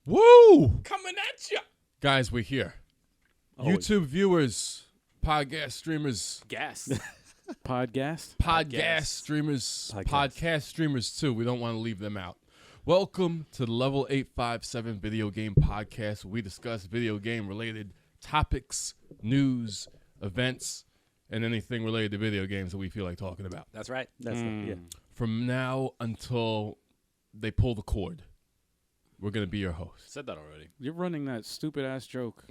Woo! Coming at you. Guys, we're here. Always. YouTube viewers, podcast streamers, Gas. podcast streamers, podcast streamers too. We don't want to leave them out. Welcome to the Level 857 Video Game Podcast, where we discuss video game related topics, news, events, and anything related to video games that we feel like talking about. That's right. That's it, yeah. From now until they pull the cord, we're going to be your host. Said that already. You're running that stupid ass joke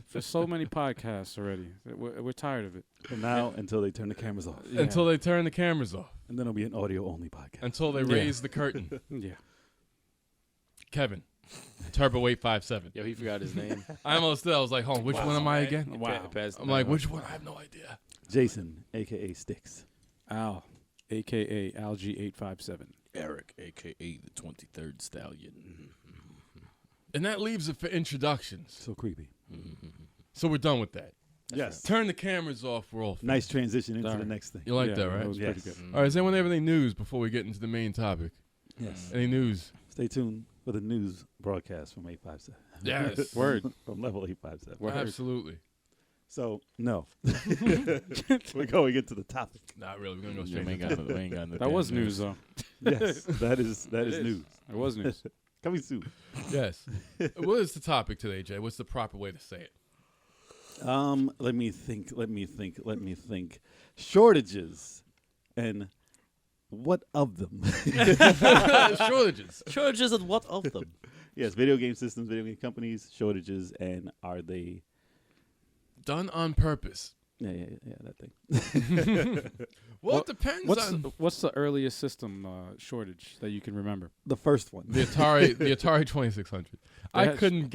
for so many podcasts already. We're tired of it. From now until they turn the cameras off. Yeah. Until they turn the cameras off. And then it'll be an audio-only podcast. Until they raise the curtain. Yeah. Kevin, Turbo 857. Yo, he forgot his name. I almost did. I was like, hold on, which one am I again? Wow. I'm like, which one? I have no idea. Jason, a.k.a. Sticks. Al, a.k.a. Algie857. Eric, a.k.a. the 23rd Stallion. And that leaves it for introductions. So creepy. So we're done with that. Yes. Turn the cameras off. We're all finished. Nice transition into Sorry. the next thing. You like Yeah, that, right? That was pretty Yes. good. All right, does anyone have any news before we get into the main topic? Yes. Any news? Stay tuned for the news broadcast from 857. Yes. Word. From level 857. Word. Absolutely. So, no. We're going into the topic. Not really. We're going to go Yeah, straight we into ain't got no- we ain't got no That was damn news, though. Yes, that is news. It was news. Coming soon. Yes. What is the topic today, Jay? What's the proper way to say it? Let me think. Shortages. And what of them? Shortages. Shortages and what of them? Yes, video game systems, video game companies, shortages, and are they... Done on purpose. Yeah, that thing. Well, it depends on What's the earliest system shortage that you can remember? The first one. the Atari 2600. I That's- couldn't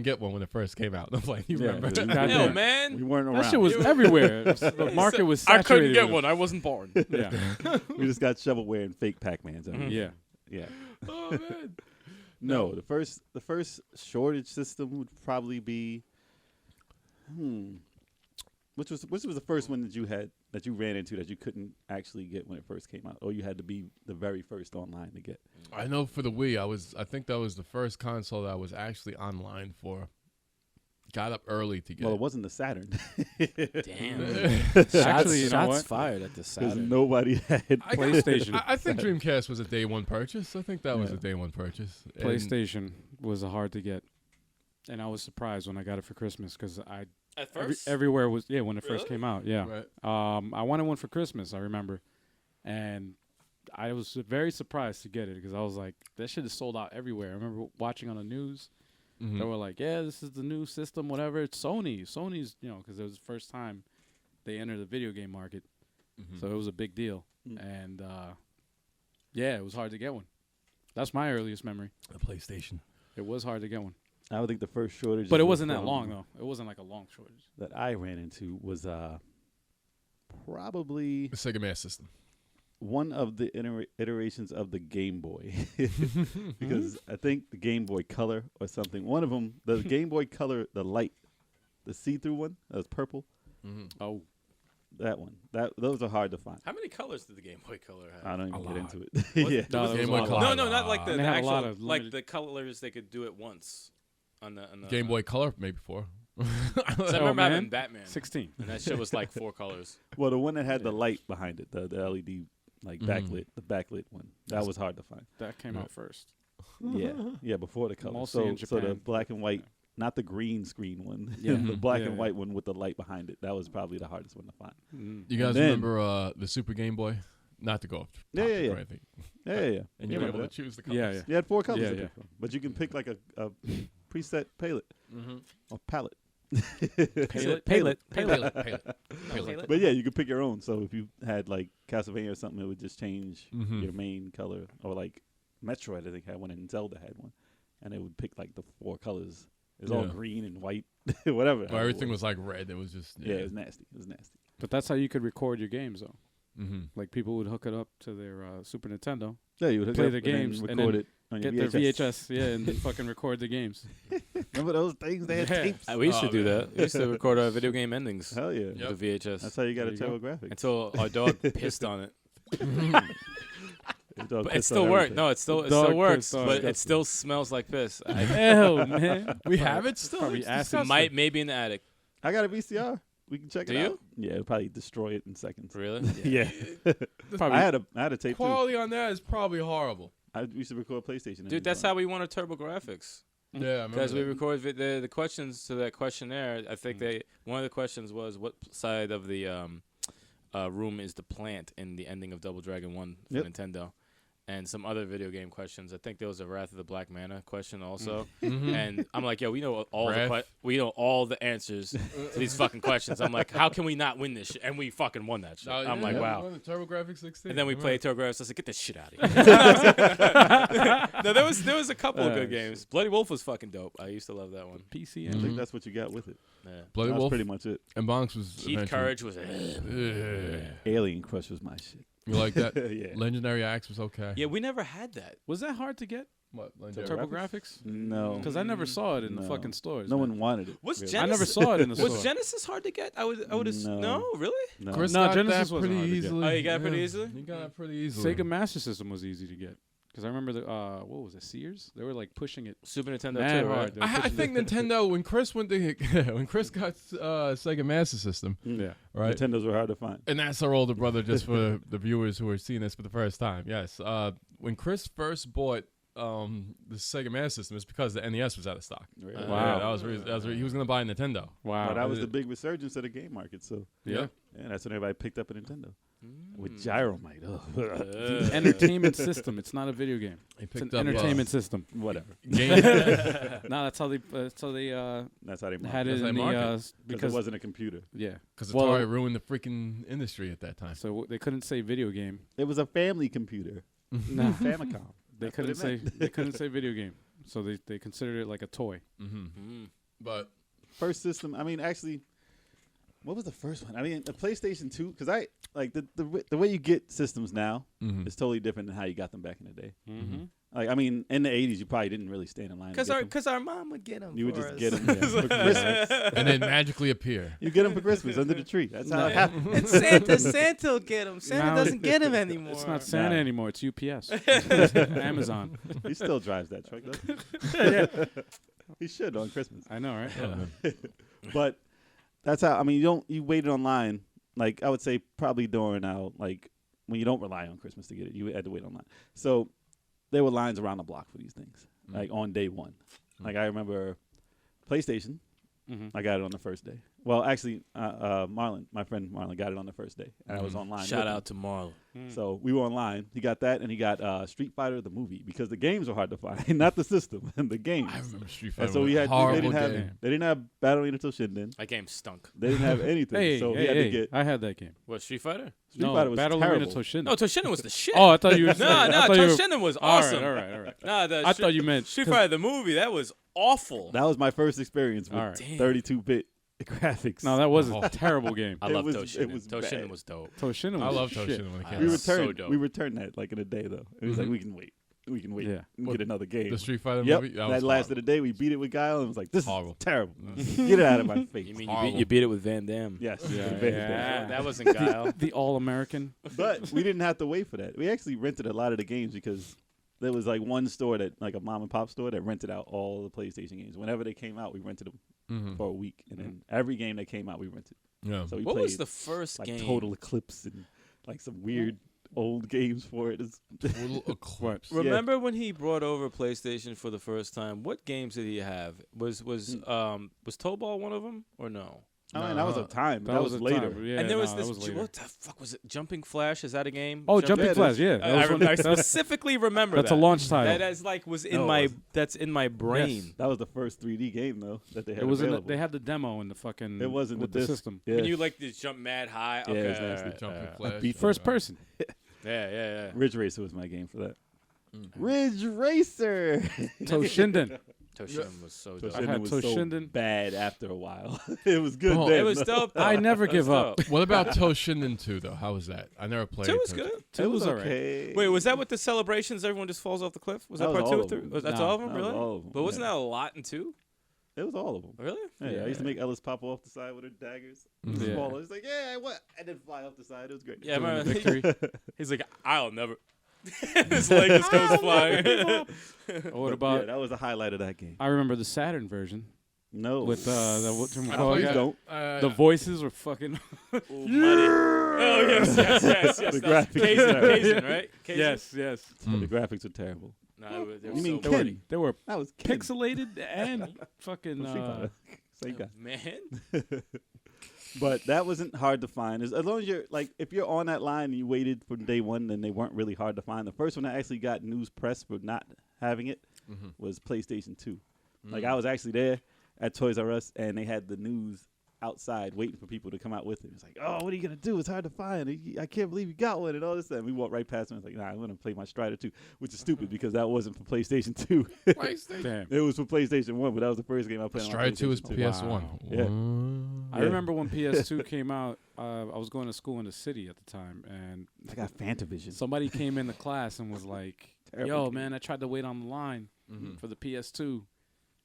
get one when it first came out. I'm like, you Yeah, remember? dude. God Yo, damn. man. We weren't around. That shit was everywhere. The market was I saturated. couldn't get with one. I wasn't born. it. Yeah. We just got shovelware and fake Pac-Mans. I mean, Yeah. yeah. Oh man. No, the first shortage system would probably be, which was the first one that you ran into that you couldn't actually get when it first came out, or you had to be the very first online to get. I know for the Wii, I think that was the first console that I was actually online for. Got up early to get. Well, it wasn't the Saturn Damn. Actually, you know shots what? fired at the because Saturn. nobody had. PlayStation. I think Dreamcast was a day one purchase. I think that was Yeah. a day one purchase. And PlayStation was hard to get. And I was surprised when I got it for Christmas because At first? everywhere was when it first Really? came out. Yeah. Right. I wanted one for Christmas, I remember, and I was very surprised to get it because I was like, that shit is sold out everywhere. I remember watching on the news, Mhm. they were like, yeah, this is the new system, whatever. It's Sony's, because it was the first time they entered the video game market, Mhm. so it was a big deal, Mm. and yeah, it was hard to get one. That's my earliest memory. The PlayStation. It was hard to get one, I would think the first shortage, but it wasn't that long though. It wasn't like a long shortage. that I ran into was probably The Sega Master System. one of the iterations of the Game Boy, because I think the Game Boy Color or something. One of them, the Game Boy Color, the light, the see-through one, that was purple. Mm-hmm. Oh, That one. Those are hard to find. How many colors did the Game Boy Color have? I don't A even get lot. into it. Was yeah. it? No, Was there Game was Boy a Color. lot. No, not like the They had a actual, lot of like limited- the colors they could do it once on the Game Boy Color, maybe 4. 'Cause I Oh, remember man. having Batman, 16. and that shit was like 4 colors. Well, the one that had the light behind it, the LED like Mhm. backlit, the backlit one. That was hard to find. That came Yeah. out first. Yeah, before the color. Mostly in So the Japan. black and white, not the green screen one. Yeah. the black Yeah, and yeah. white one with the light behind it. That was probably the hardest one to find. Mm. You guys Then- remember the Super Game Boy? Not to go off Yeah, topic yeah, or yeah. anything. Yeah. And Yeah, you were remember able to that. choose the colors. Yeah, yeah. You had 4 colors Yeah, to yeah. pick from, but you can pick like a preset palette Mm-hmm. or palette. Palette. But yeah, you could pick your own. So if you had like Castlevania or something, it would just change Mhm. your main color. Or like Metroid, I think had one, and Zelda had one, and it would pick like the 4 colors. It was all Yeah. green and white, whatever. Well, everything was like red. It was just Yeah, it was nasty. It was nasty. But that's how you could record your games, though. Mm-hmm. Like people would hook it up to their Super Nintendo, Yeah, you would hook Play it up the and then games and record then it on get your their VHS, yeah, and then fucking record the games. Remember those things? They had Yeah. tapes. We used to Oh, do man. that. We used to record our video game endings Hell yeah. Yep. with the VHS That's how you got There a you go. TurboGrafx. until our dog pissed on it. It dog But it piss still on works. everything. No, it still Dog works, piss on but it everything. still smells like piss. Hell, man. We have it still. Probably It's acid. disgusting. Maybe in the attic. I got a VCR. We can check Do it you? out. Yeah, it'll probably destroy it in seconds. Really? Yeah. Probably I had a tape too. Quality on that is probably horrible. I used to record PlayStation. Dude, that's how we won our TurboGrafx. Yeah, I remember Because we that. recorded the questions to that questionnaire. I think one of the questions was what side of the room is the plant in the ending of Double Dragon 1 for Yep. Nintendo. And some other video game questions. I think there was a Wrath of the Black Mana question also. Mhm. And I'm like, yo, we know all Wrath. we know all the answers to these fucking questions. I'm like, how can we not win this shit? And we fucking won that shit. Oh, I'm yeah, like, we wow. won the TurboGrafx 16. And then we I played remember. TurboGrafx. I was like, get this shit out of here. No, there was a couple of good shit. games. Bloody Wolf was fucking dope. I used to love that one. PC I engine. think that's what you got with it. Yeah. Bloody That's Wolf pretty much it. and Bonks was Keith eventually- Courage was. Alien Crush was my shit. You like that? Yeah. Legendary Axe was okay. Yeah, we never had that. Was that hard to get? What? The Legendary? TurboGrafx? No. Because I never saw it in the No. fucking stores. No man. one wanted it. Was really. I never Genesis- saw it in the store. Was Genesis hard to get? I would. No. No, really? No. Chris No, got Genesis that wasn't pretty hard to get. easily. Oh, you got it pretty easily? You got it pretty easily. Sega Master System was easy to get. Because I remember the what was it, Sears? They were like pushing it Super Nintendo mad too, right? hard. They were I pushing think Nintendo when Chris went to when Chris got Sega Master System, Mm. Yeah. right? Nintendos were hard to find. And that's our older brother, just for the viewers who are seeing this for the first time. Yes, when Chris first bought the Sega Master System, it's because the NES was out of stock. Right? Wow. Yeah, that was he was gonna buy a Nintendo. Wow. But that was the big resurgence of the game market. So Yeah. yeah, that's when everybody picked up a Nintendo with Gyromite. The entertainment system. It's not a video game. He It's an picked up entertainment system. Whatever. game No, that's how they That's how they had market. it how in they the market. Because it wasn't a computer. yeah. because Well- Atari ruined the freaking industry at that time. So they couldn't say video game. It was a family computer. No, Famicom. they That's what couldn't it say meant. they couldn't say video game. So they considered it like a toy. Mm-hmm. But First system. I mean, actually, what was the first one? I mean, the PlayStation 2. Because I like the way you get systems now mhm. is totally different than how you got them back in the day. Mm-hmm. Like, I mean, in the 80s, you probably didn't really stand in line. Because our mom would get them. You would just get them for Christmas. and then magically appear. You get them for Christmas under the tree. That's how it happened. And Santa will get them. Santa Now doesn't get them anymore. It's not Santa Nah. anymore. It's UPS, Amazon. He still drives that truck, though. He should on Christmas. I know, right? Yeah. But that's how. I mean, you waited online. Like I would say, probably during now, like when you don't rely on Christmas to get it, you had to wait online. So there were lines around the block for these things, like on day one. Like I remember PlayStation. Mm-hmm. I got it on the first day. Well, actually, Marlon, my friend Marlon, got it on the first day, and I was online. Shout with him. out to Marlon. So we were online. He got that, and he got Street Fighter the movie because the games were hard to find, not the system, and the games. I remember Street And Fighter. so was we a had horrible they game. didn't have Battle Until Shinden. That game stunk. They didn't have anything. Hey, so hey, we had hey, to get I had that game. What, Street Fighter? Street no, Fighter was Battle terrible. Arena Toshinden. No, Toshinden was the shit. Oh, I thought you were. No, I no, thought you were- Toshinden was all right, awesome. all right. Nah, the I thought you meant Street 'cause- Fighter the movie. That was awful. That was my first experience with All right. Damn. 32-bit graphics. No, that was Oh. a terrible game. I It love was- Toshinden. it was Toshinden bad. was dope. Toshinden was I love shit. Toshinden when it I came we out. was so returned. dope. We returned that like in a day though. It was like Mhm. we can wait. We can wait. Yeah. and What, get another game. The Street Fighter Yep, movie. that was lasted horrible. a day. We beat it with Guile and was like, "This Horrible. is terrible. Get it out of my face." You mean Horrible. you beat it with Van Damme? Yes. Yeah, Very yeah. bad. That wasn't Guile. The All American. But we didn't have to wait for that. We actually rented a lot of the games because there was like one store that, like a mom and pop store, that rented out all the PlayStation games. Whenever they came out, we rented them Mhm. for a week, and then every game that came out, we rented. Yeah. So we What played was the first like game? Total Eclipse and like some weird old games for it. Total Eclipse. Remember when he brought over PlayStation for the first time? What games did he have? Was Tobal one of them or no? I mean, that was a time. That was a later. time. Yeah, and there was no, this. that was later. What the fuck was it? Jumping Flash? Is that a game? Oh, Jumping Yeah, Flash. Yeah, that was one- I that's specifically remember that's that. a launch title. That is like was in No, it my. wasn't. That's in my brain. That was the first 3D game though that they had It was in the, available. they had the demo in the fucking. It wasn't with the the disc. system. Yeah. When you like just jump mad high. Okay, it's nasty. alright, Jumping alright. Flash. beat First person. Yeah. Ridge Racer was my game for that. Mm-hmm. Ridge Racer. Toshinden. Toshinden was so dope. I had was Toshinden. so bad after a while. It was good Oh, then. It was dope. Though. I never It was give up. dope. What about Toshinden 2 though? How was that? I never played. Two was Toshinden. good. Two was alright. okay. Wait, was that with the celebrations? Everyone just falls off the cliff. Was that, That was part two all or of three? them. Was that Nah, all of them? that was Really? all of them, But wasn't yeah. that a lot in two? It was all of them. Really? Yeah, I used to make Ellis pop off the side with her daggers. Mhm. Yeah. Smaller. It's like, yeah, what? And then fly off the side. It was great. Yeah, I Doing the remember. victory. He's like, I'll never. His leg just goes flying. What about? Yeah, that was the highlight of that game. I remember the Saturn version No. with the I call played it? that. The voices were fucking. Oh, yes. The graphics are Kazin, right? Kazin? yes. The graphics are terrible. No, they were You mean so Ken? pretty. They were That was Ken. pixelated and fucking. Street Fighter. Same guy. Man. But that wasn't hard to find. As long as you're like, if you're on that line and you waited from day one, then they weren't really hard to find. The first one I actually got news press for not having it was PlayStation 2. Like I was actually there at Toys R Us and they had the news outside waiting for people to come out with it. It's like, oh, what are you gonna do? It's hard to find. I can't believe you got one and all this stuff. And we walked right past him. I was like, nah, I'm gonna play my Strider 2, which is stupid because that wasn't for PlayStation 2. PlayStation. It was for PlayStation 1, but that was the first game I played. Strider on 2 is PlayStation 2. PS1. Wow. Yeah. I remember when PS2 came out. I was going to school in the city at the time, and I got Fantavision. somebody came into class and was like, Terrible "Yo, game. man, I tried to wait on the line Mhm. for the PS2,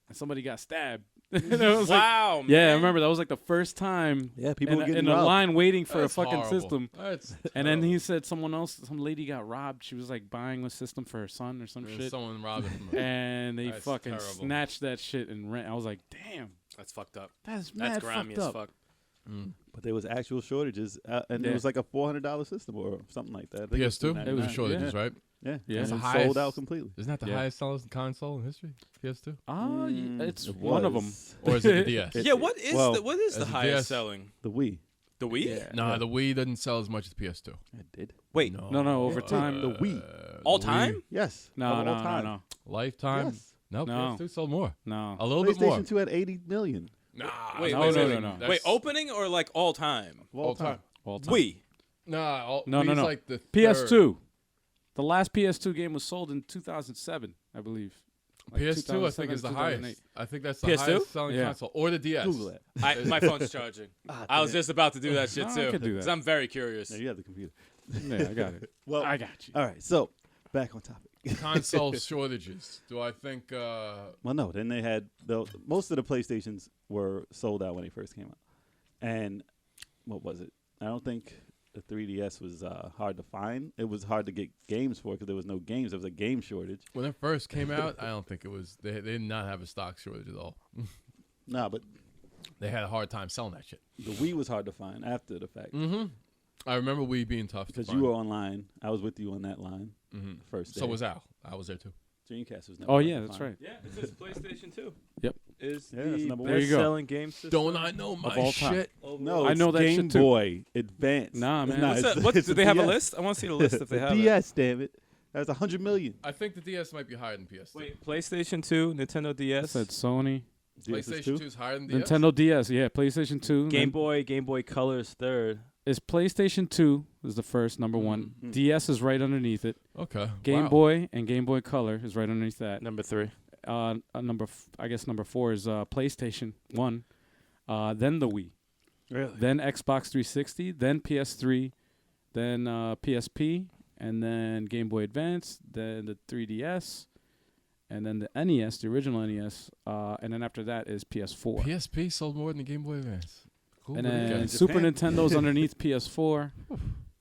and somebody got stabbed." And I was like, Wow, man. yeah, I remember that was like the first time Yeah, people were in getting a robbed. line waiting for That's a fucking horrible. system. That's And then terrible. he said some lady got robbed. She was like buying a system for her son or some And shit. someone robbed it from her. And they That's fucking terrible. snatched that shit and ran. I was like, damn, That's fucked up. that's That's mad grimy fucked as up. fuck. But there was actual shortages, and Yeah. it was like a $400 system or something like that. I think PS2? $299. It was $299. shortages, right? Yeah, Yeah. And It's the it highest- sold out completely. Isn't that the Yeah. highest selling console in history? PS2? It's It one of them. was. Or is it the DS? It- Yeah, what is well, the as the a highest DS. selling? The Wii. The Wii? Yeah. Nah, the Wii doesn't sell as much as PS2. It did. Wait, No, over time. The Wii. all the time? Wii. Yes. No, of no, all no, time. no, Lifetime? Yes. No, No. PS2 sold more. no. A little bit more. PlayStation 2 had 80 million Nah, Wait, No, wait, no, wait, no, no. That's- Wait, opening or like all time? of all time. All time. Wii. Nah, No, Wii's no. like the PS2. The last PS2 game was sold in 2007, I believe. Like PS2, I think, is the 2007, highest. I think that's the PS2? highest selling Yeah. console. Or the DS. Google that. My phone's charging. I was just about to do that shit No, I too. could do that. Because I'm very curious. No, you have the computer. Yeah, I got it. Well, I got you. all right. So back on topic. Console shortages. Do I think... Well, no. Then they had most of the PlayStations were sold out when they first came out, and what was it? I don't think the 3DS was hard to find. It was hard to get games for because there was no games. There was a game shortage. when it first came out, I don't think it was... They did not have a stock shortage at all. Nah, but They had a hard time selling that shit. the Wii was hard to find after the fact Mm-hmm. I remember Wii being tough because to you find. were online. I was with you on that line Mm-hmm. the first day. So was Al. I was there too. Dreamcast was never Oh, hard yeah, to that's find. right. Yeah, it says PlayStation 2. Yep. Is Yeah, that's the number one. There you go. best-selling game system. Don't I know my all time. shit? No, I it's know that Game shit too. Boy Advance. Nah, It's man. not- What's it's- that? What, it's do the they have a DS. list? I want to see the list if they The have it. DS, damn it. That's 100 million. I think the DS might be higher than PS2. Wait, PlayStation 2, Nintendo I DS, said Sony. DS is PlayStation two? 2 is higher than DS? Nintendo DS. Yeah, PlayStation 2. Game Boy Color is third. Is PlayStation 2 is the first, number one. Mhm. DS is right underneath it. Okay. Game wow. Boy and Game Boy Color is right underneath that. Number 3. Number 4 is PlayStation 1. Then the Wii. Really? Then Xbox 360. Then PS3. Then PSP. And then Game Boy Advance. Then the 3DS. And then the NES, the original NES. And then after that is PS4. PSP sold more than the Game Boy Advance. Cool. And What do you then got? Super Japan. Nintendo's underneath PS4.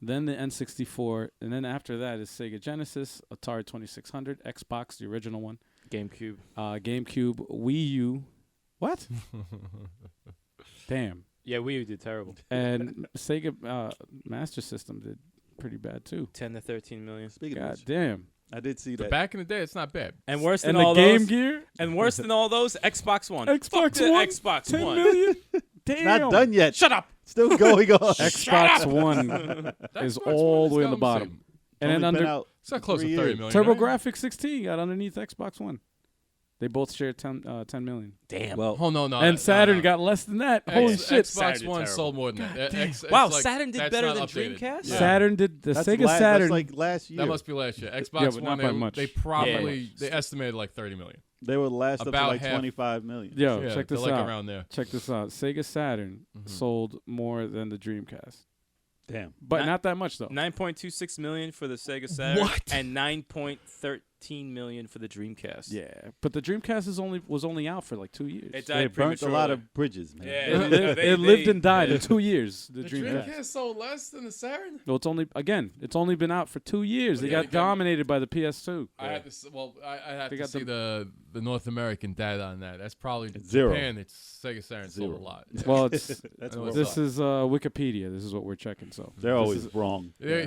Then the N64. And then after that is Sega Genesis, Atari 2600, Xbox, the original one. GameCube. GameCube, Wii U. What? Damn. Yeah, Wii U did terrible. And Sega Master System did pretty bad too. 10 to 13 million. Speaking of God which, damn. I did see But that. back in the day, it's not bad. And worse than And all the Game those. Gear? And worse than all those, Xbox One. Fuck Xbox the One? Xbox 10 One. million? Damn. Not done yet. Shut up. Still going on. Xbox One is all the way on the bottom. And then Only been under out It's not close to 3 30 years. million. right? TurboGrafx 16 got underneath Xbox One. They both share 10 million. Damn. Well, Oh, no. And Saturn got less than that. Holy X- shit. Xbox Saturn One did sold more than that. It's Wow, like- Saturn did that's better not than updated. Dreamcast? Yeah. Saturn did the that's Sega That's Saturn. like last year. That must be last year. Xbox but One, not by much. they probably Yeah. they estimated like 30 million. They were last up to about like half. 25 million. Yo, Yeah, check they're this like out. around there. Check this out. Sega Saturn Mhm. sold more than the Dreamcast. Damn. But Not- not that much though. 9.26 million for the Sega Saturn. What? And 9.13 $15 million for the Dreamcast. Yeah, but the Dreamcast was only out for like 2 years. It They died burnt a lot prematurely. of bridges, man. Yeah, It lived and died in 2 years. The The Dreamcast. Dreamcast sold less than the Saturn. No, it's only been out for 2 years. They Yeah, got dominated by the PS2. I have to. I have They to got see the North American data on that. That's probably Zero. Japan. It's Sega Saturn sold a Zero. lot. Well, it's That's I know what it's this is Wikipedia. This is what we're checking. So they're this always is- wrong. Yeah,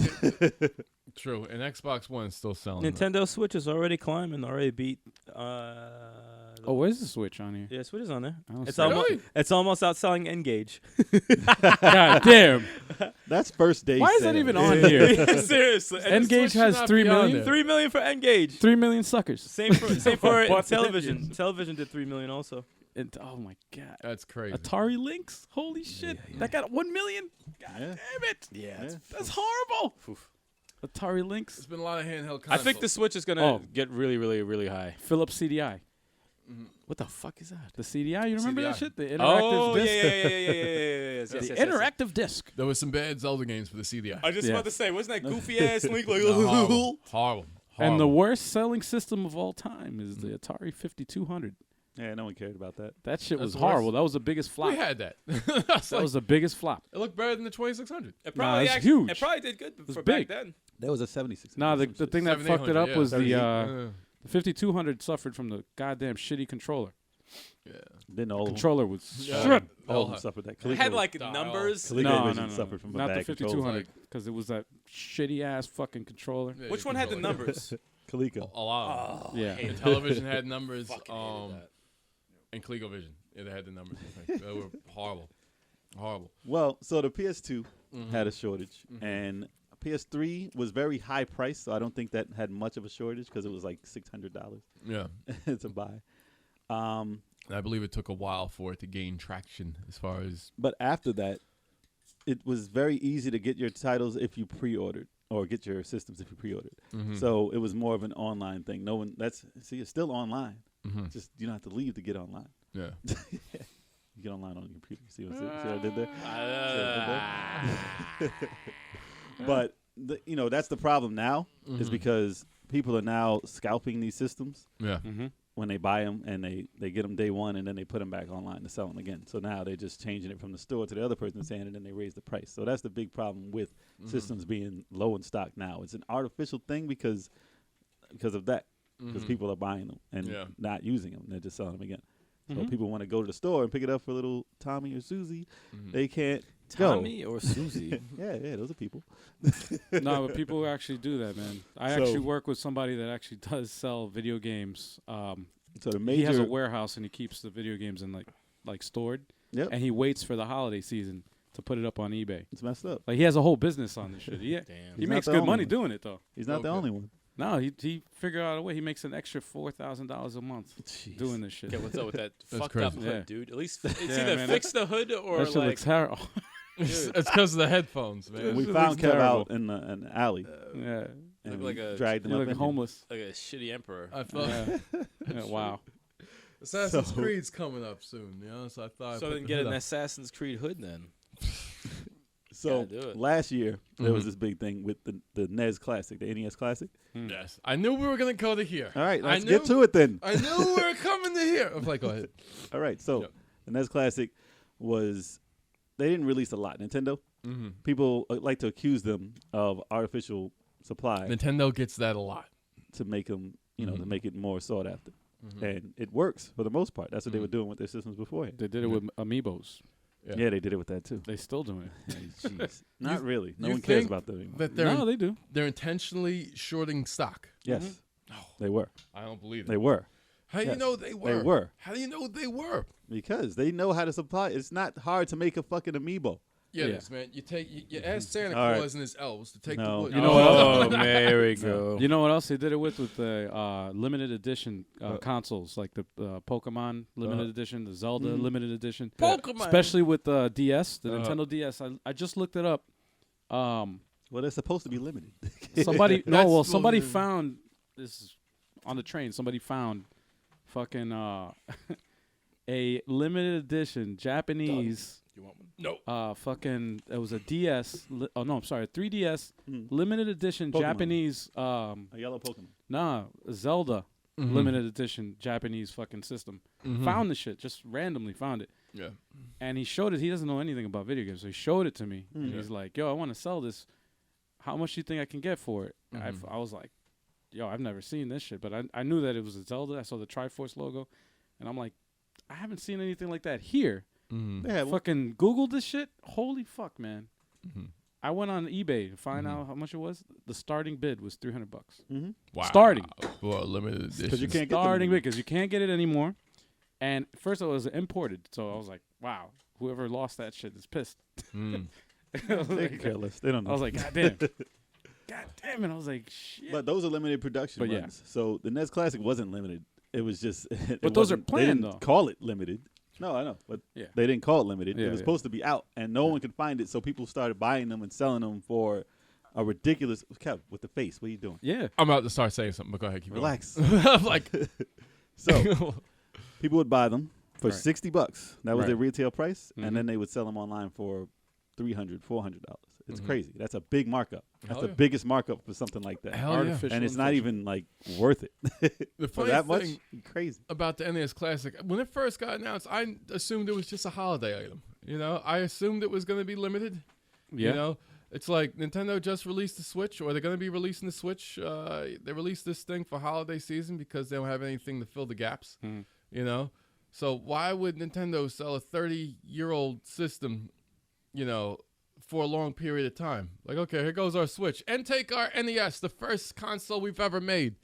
true. And Xbox One is still selling. Nintendo Switch is already climbing. Already beat. Oh, where's the Switch on here? Yeah, Switch is on there. I don't It's see it. almost. It's almost outselling Engage. God damn! That's first day. Why is that sale. even on here? Seriously. And the Engage Switch has should not 3 be on million. there. 3 million for Engage. 3 million suckers. Same for What? television. Television did 3 million also. And, oh my god! That's crazy. Atari Lynx. Holy shit! That got 1 million. God Yeah. damn it! Yeah. That's horrible. Atari There's Lynx. been a lot of handheld I consoles. think the Switch is gonna Oh. get really, really, really high. Philips CDI. What the fuck is that? The CDI. You remember that CDI. shit? The interactive Oh yeah, disc. yeah, yeah, yeah, yes, The yes, yes, yes. interactive disc. There was some bad Zelda games for the CDI. I just Yeah. about to say, wasn't that goofy ass Link like? No, horrible. Horrible. And the worst selling system of all time is the Atari 5200. Yeah, no one cared about that. That shit That's was the horrible. worst. That was the biggest flop. We had that. That was the biggest flop. It looked better than the 2600. It Nah, probably it's actually, huge. It probably did good was for big. back then. That was a 76. Nah, the thing that fucked it 7800, up yeah. was the 78. the 5200 suffered from the goddamn shitty controller. Yeah. Then all of them, Controller was Yeah. shit. all of them suffered that. It had Coleco- like No. numbers. ColecoVision suffered from a Not the bad controller. 5200 because it was that shitty ass fucking controller. Yeah, Which your one had the controller. numbers? Coleco. A lot of them. Yeah. The television had numbers. Fucking hated that. And ColecoVision. Yeah, they had the numbers. They were horrible. Horrible. Well, so the PS2 Mhm. had a shortage, and PS3 was very high priced, so I don't think that had much of a shortage because it was like $600 Yeah. to buy. And I believe it took a while for it to gain traction as far as. But after that, it was very easy to get your titles if you pre-ordered, or get your systems if you pre-ordered. Mhm. So it was more of an online thing. No one. It's still online. Mhm. Just you don't have to leave to get online. Yeah. You get online on your computer. See what I did there? But that's the problem now, is Mhm. because people are now scalping these systems Yeah. Mm-hmm. when they buy them, and they get them day one, and then they put them back online to sell them again. So now they're just changing it from the store to the other person's hand, and then they raise the price. So that's the big problem with systems being low in stock now. It's an artificial thing because of that, because Mhm. people are buying them and Yeah. not using them. They're just selling them again. So Mhm. people want to go to the store and pick it up for little Tommy or Susie. Mhm. They can't Tommy or Susie? go. Yeah, those are people. No, but people actually do that, man. I So- actually work with somebody that actually does sell video games. So the He has a major, warehouse and he keeps the video games in like stored, yep, and he waits for the holiday season to put it up on eBay. it's messed up. Like he has a whole business on this shit. Damn. He He's not makes the good only money one. doing it though. He's not the Okay. only one. No, he figured out a way. He makes an extra $4,000 a month doing this shit. Okay, what's up with that That's fucked up crazy. hood, Yeah. dude? At least it's Yeah, either man, fix the hood or That shit like looks terrible. It's because of the headphones, man. We This found looks Kev terrible. out in the alley Yeah, and look we like a- dragged him you up look in here. homeless. a shitty emperor. I thought Yeah. Wow. Assassin's So- Creed's coming up soon, so I thought. So I'd then put get the an hood up. Assassin's Creed hood then. So Gotta do it. last year there was Mhm. this big thing with the NES Classic, the NES Classic. Yes, I knew we were gonna go to here. All right, I let's get knew- to it then. I knew we were coming to here. I'm like, go ahead. All right, so Yep. the NES Classic they didn't release a lot. Nintendo, Mm-hmm. people like to accuse them of artificial supply Nintendo gets that a lot. to make them, to Mhm. make it more sought after, Mhm. and it works for the most part. That's what they Mhm. were doing with their systems beforehand. They did it with Amiibos. Yeah, they did it with that too. They still doing it. Jeez. Not really. No you one cares think about that anymore. That No, they do. they're intentionally shorting stock. Yes, No, they were. I don't believe They it. were. How do you yes, know they were? They were. How do you know they were? Because they know how to supply. It's not hard to make a fucking amiibo. Yeah, Yeah. this man. You ask Santa All right. Claus and his elves to take No. the wood. You know what Oh, there we go. You know what else they did it with the limited edition consoles, like the Pokemon limited edition, the Zelda Mhm. limited edition, Pokemon. especially with the DS, the Uh-huh. Nintendo DS. I just looked it up. Well, they're supposed to be limited. Somebody That's somebody limited. found this on the train. Somebody found fucking a limited edition Japanese You want one? No. Fucking, it was a DS. Oh no, I'm sorry, 3DS limited edition Pokemon. Japanese. A yellow Pokemon. Nah, Zelda limited edition Japanese fucking system. Found the shit, just randomly found it. Yeah. And he showed it. He doesn't know anything about video games, so he showed it to me. And he's like, "Yo, I want to sell this. How much do you think I can get for it?" I was like, "Yo, I've never seen this shit," but I knew that it was a Zelda. I saw the Triforce logo, and I'm like, I haven't seen anything like that here. They had one. Fucking Googled this shit. Holy fuck, man! I went on eBay to find out how much it was. The starting bid was $300. Wow. Starting. For a limited edition. Because you can't get them Starting anymore. because you can't get it anymore. And first it was imported, so I was like, wow, whoever lost that shit is pissed. I was They like, careless. They don't know. I was like, God damn. God damn it. I was like, shit. But those are limited production But yeah. runs. So the NES Classic wasn't limited. It was just. But those are They planned, didn't though. call it limited. No, I know, but Yeah. they didn't call it limited. Yeah, It was yeah. supposed to be out, and no one could find it. So people started buying them and selling them for a ridiculous. Kev, with the face, what are you doing? Yeah. I'm about to start saying something, but go ahead. Keep Relax. going. I'm like, So people would buy them for Right. $60. That was their Right. retail price, Mhm. and then they would sell them online for $300, $400. It's crazy. That's a big markup. That's Hell the yeah. biggest markup for something like that. Hell yeah. Artificial And it's not inflation. even like worth it The for funny that much. thing Crazy. about the NES Classic, when it first got announced, I assumed it was just a holiday item. You know, I assumed it was going to be limited. Yeah. You know, it's like Nintendo just released the Switch, or they're going to be releasing the Switch. They released this thing for holiday season because they don't have anything to fill the gaps. You know, so why would Nintendo sell a 30-year-old system, you know, for a long period of time? Like, okay, here goes our Switch, and take our NES, the first console we've ever made,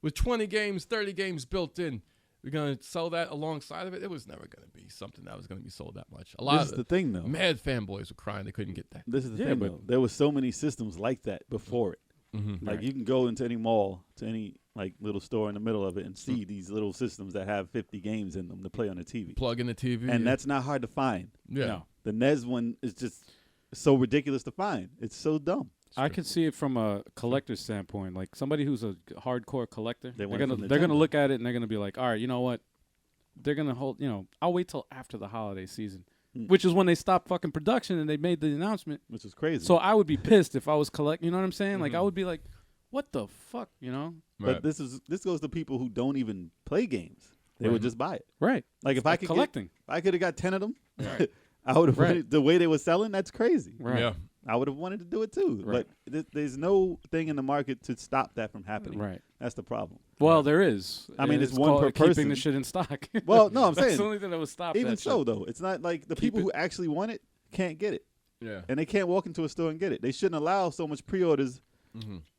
with 20 games, 30 games built in. We're going to sell that alongside of it. It was never going to be something that was going to be sold that much. A lot This is of the thing, though. mad fanboys were crying they couldn't get that. This is the Yeah, thing, but- though. There was so many systems like that before it. Like Right. you can go into any mall, to any like little store in the middle of it, and see these little systems that have 50 games in them to play on the TV. Plug in the TV. And that's not hard to find. yeah. No. The NES one is just so ridiculous to find. It's so dumb. I could see it from a collector's standpoint. Like somebody who's a hardcore collector, They they're want it gonna from they're gonna Nintendo. look at it and they're gonna be like, all right, you know what? They're gonna hold. You know, I'll wait till after the holiday season, which is when they stopped fucking production and they made the announcement. Which is crazy. So I would be pissed if I was collecting. You know what I'm saying? Like I would be like, what the fuck? You know? but Right. this goes to people who don't even play games. They would just buy it. Right. Like if I could collecting. if I could have got 10 of them, Right. I would have Right. the way they were selling. That's crazy. Right. Yeah. I would have wanted to do it too. Right. But there's no thing in the market to stop that from happening. Right. That's the problem. Well, there is. I mean, And it's one called per keeping person. the shit in stock. Well, no, I'm That's saying the only thing that would stop even that so shit. though, it's not like the Keep people it. who actually want it can't get it, Yeah. and they can't walk into a store and get it. They shouldn't allow so much pre-orders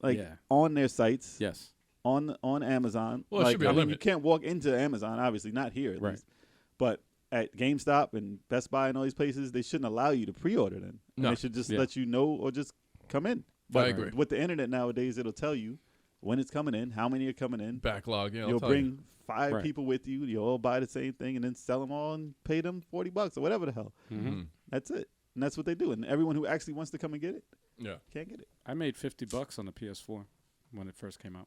like Yeah. on their sites. Yes. on Amazon. Well, it like, should be a I mean, you limit. can't walk into Amazon, obviously not here, at Right. least. But at GameStop and Best Buy and all these places, they shouldn't allow you to pre-order them. And No. they should just Yeah. let you know or just come in. I But agree. with the internet nowadays, it'll tell you when it's coming in, how many are coming in. Backlog. Yeah. I'll You'll tell bring you. 5 Right. people with you. You'll all buy the same thing and then sell them all and pay them $40 or whatever the hell. Mhm. That's it. And that's what they do. And everyone who actually wants to come and get it Yeah. can't get it. I made $50 on the PS4 when it first came out.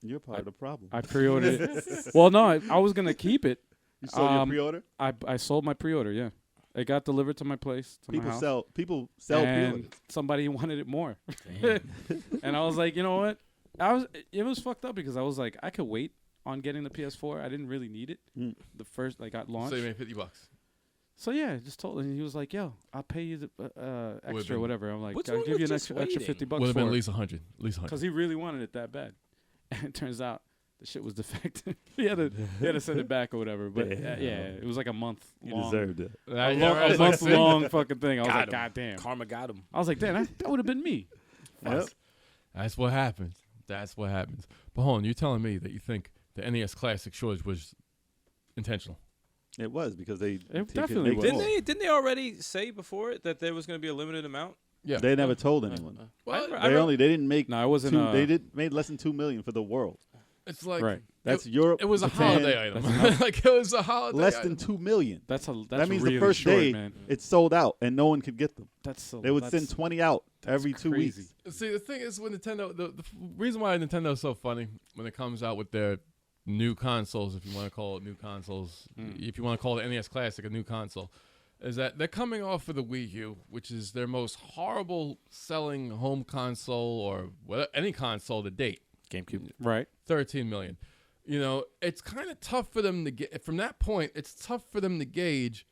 You're part of the problem. I pre-ordered it. Well, no, I was gonna keep it. You sold your um, pre-order? I sold my pre-order. Yeah, it got delivered to my place, to my People house. sell and pre-orders. somebody wanted it more. And I was like, you know what? It was fucked up because I was like, I could wait on getting the PS4. I didn't really need it. Mm. The first I got launched. So you made $50. So yeah, I just told him. He was like, "Yo, I'll pay you the extra, been- whatever." I'm like, What's "I'll wrong give you with an just extra waiting? $50 Would have been for at it," least 100. At least 100. because he really wanted it that bad. And it turns out the shit was defective. he had to send it back or whatever. But Damn. yeah, it was like a month You long. deserved it. A month long fucking thing. I was Got like, him. God damn. Karma got him. I was like, damn, that would have been me. Yep. That's what happens. That's what happens. But hold on, you're telling me that you think the NES Classic shortage was intentional? It was because they definitely make was. more. Didn't they already say before it that there was going to be a limited amount? Yeah. They never told anyone. Well, They didn't make. No, it wasn't. They made less than 2 million for the world. it's like Right. That's Europe. it was a Japan. holiday item. Like it was a holiday. Less item. than 2 million. That's That means really the first short, day man. it's sold out and no one could get them. That's They would send 20 out every 2 crazy. weeks. See, the thing is, when Nintendo, the reason why Nintendo's so funny when it comes out with their new consoles, if you want to call it new consoles, if you want to call the NES Classic a new console, is that they're coming off of the Wii U, which is their most horrible selling home console or any console to date. GameCube. Right. 13 million. You know, it's kind of tough for them to get from that point. It's tough for them to gauge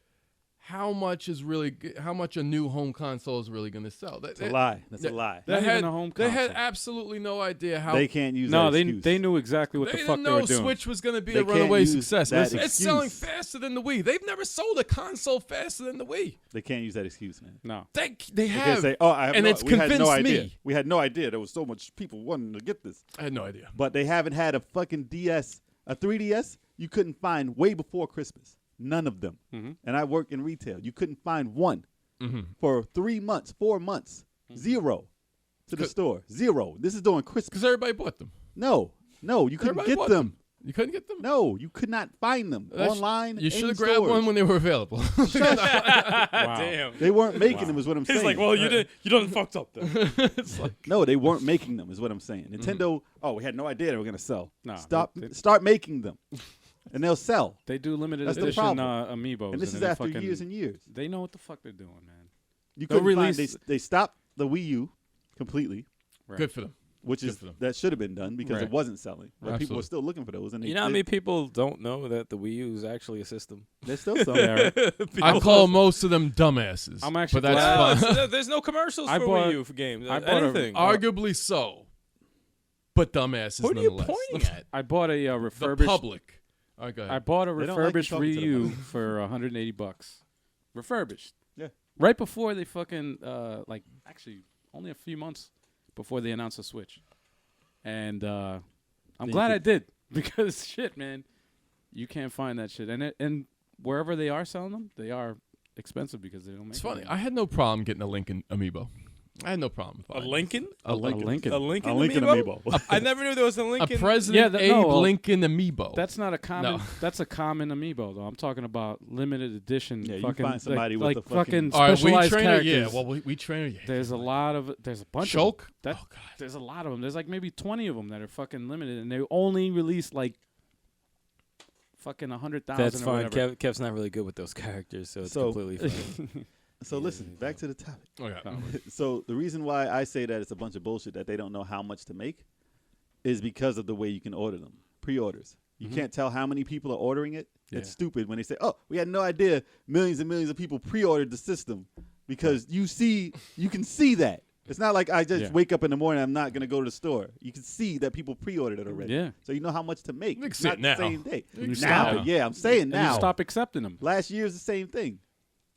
how much a new home console is really going to sell. That's a lie. That's a lie. They Not had, even a home they had console. absolutely no idea how. They can't use No, that they excuse. they knew exactly what They the fuck didn't they know were doing. Switch was going to be They a can't runaway use success. that It's excuse. selling faster than the Wii. They've never sold a console faster than the Wii. They can't use that excuse, man. No. They They have. can't say, "Oh, I have and no, it's we had no convinced idea. me. We had no idea there was so much people wanting to get this." I had no idea. But they haven't had a fucking DS, a 3DS. You couldn't find way before Christmas. None of them. Mhm. And I work in retail. You couldn't find one Mm-hmm. for 3 months, 4 months. Zero to the store. Zero. This is during Christmas. Because everybody bought them. No, you couldn't Everybody get bought them. You couldn't get them? No, you could not find them That's- online. You should in have grabbed stores. one when they were available. Wow. Damn. They weren't making them, is what I'm saying. He's like, well, you done fucked up then. It's like, No, they weren't making them, is what I'm saying. Nintendo, we had no idea they were going to sell. No, Start making them, and they'll sell. They do limited That's the edition problem. amiibos. And this is then after fucking- years and years. They know what the fuck they're doing, man. You They'll couldn't find, release- they stopped the Wii U completely, Right. good for them. which Good is for them. that should have been done because Right. it wasn't selling. But people Absolutely. were still looking for those, and they, You know how many people don't know that the Wii U is actually a system? they're still selling. Yeah, right. I call most of them dumbasses. I'm actually but glad- that's fine. There's no commercials I for bought- Wii U for games. I bought a- Anything. Arguably so, but dumbasses What are you nonetheless. pointing at? I bought a The refurbished. public. All right, go ahead. I bought a They don't like you refurbished talking to Wii them. U for $180. Refurbished. Yeah. Right before they fucking actually only a few months before they announced the Switch, and I'm Then you glad could- I did because shit, man, you can't find that shit, and wherever they are selling them, they are expensive because they don't make. It's them funny. anymore. I had no problem getting a Lincoln amiibo. I had no problem. A finding it. Lincoln? A Lincoln. Lincoln. A Lincoln? A Lincoln amiibo? amiibo. I never knew there was a A Lincoln. President Yeah, Abe no, Lincoln amiibo. That's not a common. No. That's a common amiibo, though. I'm talking about limited edition. Yeah, you fucking, find somebody like, with the like fucking- All right, we specialized trainer. characters. Yeah, well, we trainer. Yeah. There's a lot of. There's a bunch. Shulk? Of them. Oh, God. There's a lot of them. There's like maybe 20 of them that are fucking limited, and they only release like fucking 100,000. That's or fine. whatever. Kev's not really good with those characters, so it's So- completely fine. So listen, back to the topic. Okay. So the reason why I say that it's a bunch of bullshit that they don't know how much to make is because of the way you can order them. Pre-orders. You can't tell how many people are ordering it. Yeah. It's stupid when they say, "Oh, we had no idea millions and millions of people pre-ordered the system," because you can see that. It's not like I just Yeah. wake up in the morning. I'm not gonna go to the store. You can see that people pre-ordered it already. Yeah. So you know how much to make. You can It's see not it now. the same day. You can see it Now, now. yeah, I'm saying And now. you stop accepting them. Last year's the same thing.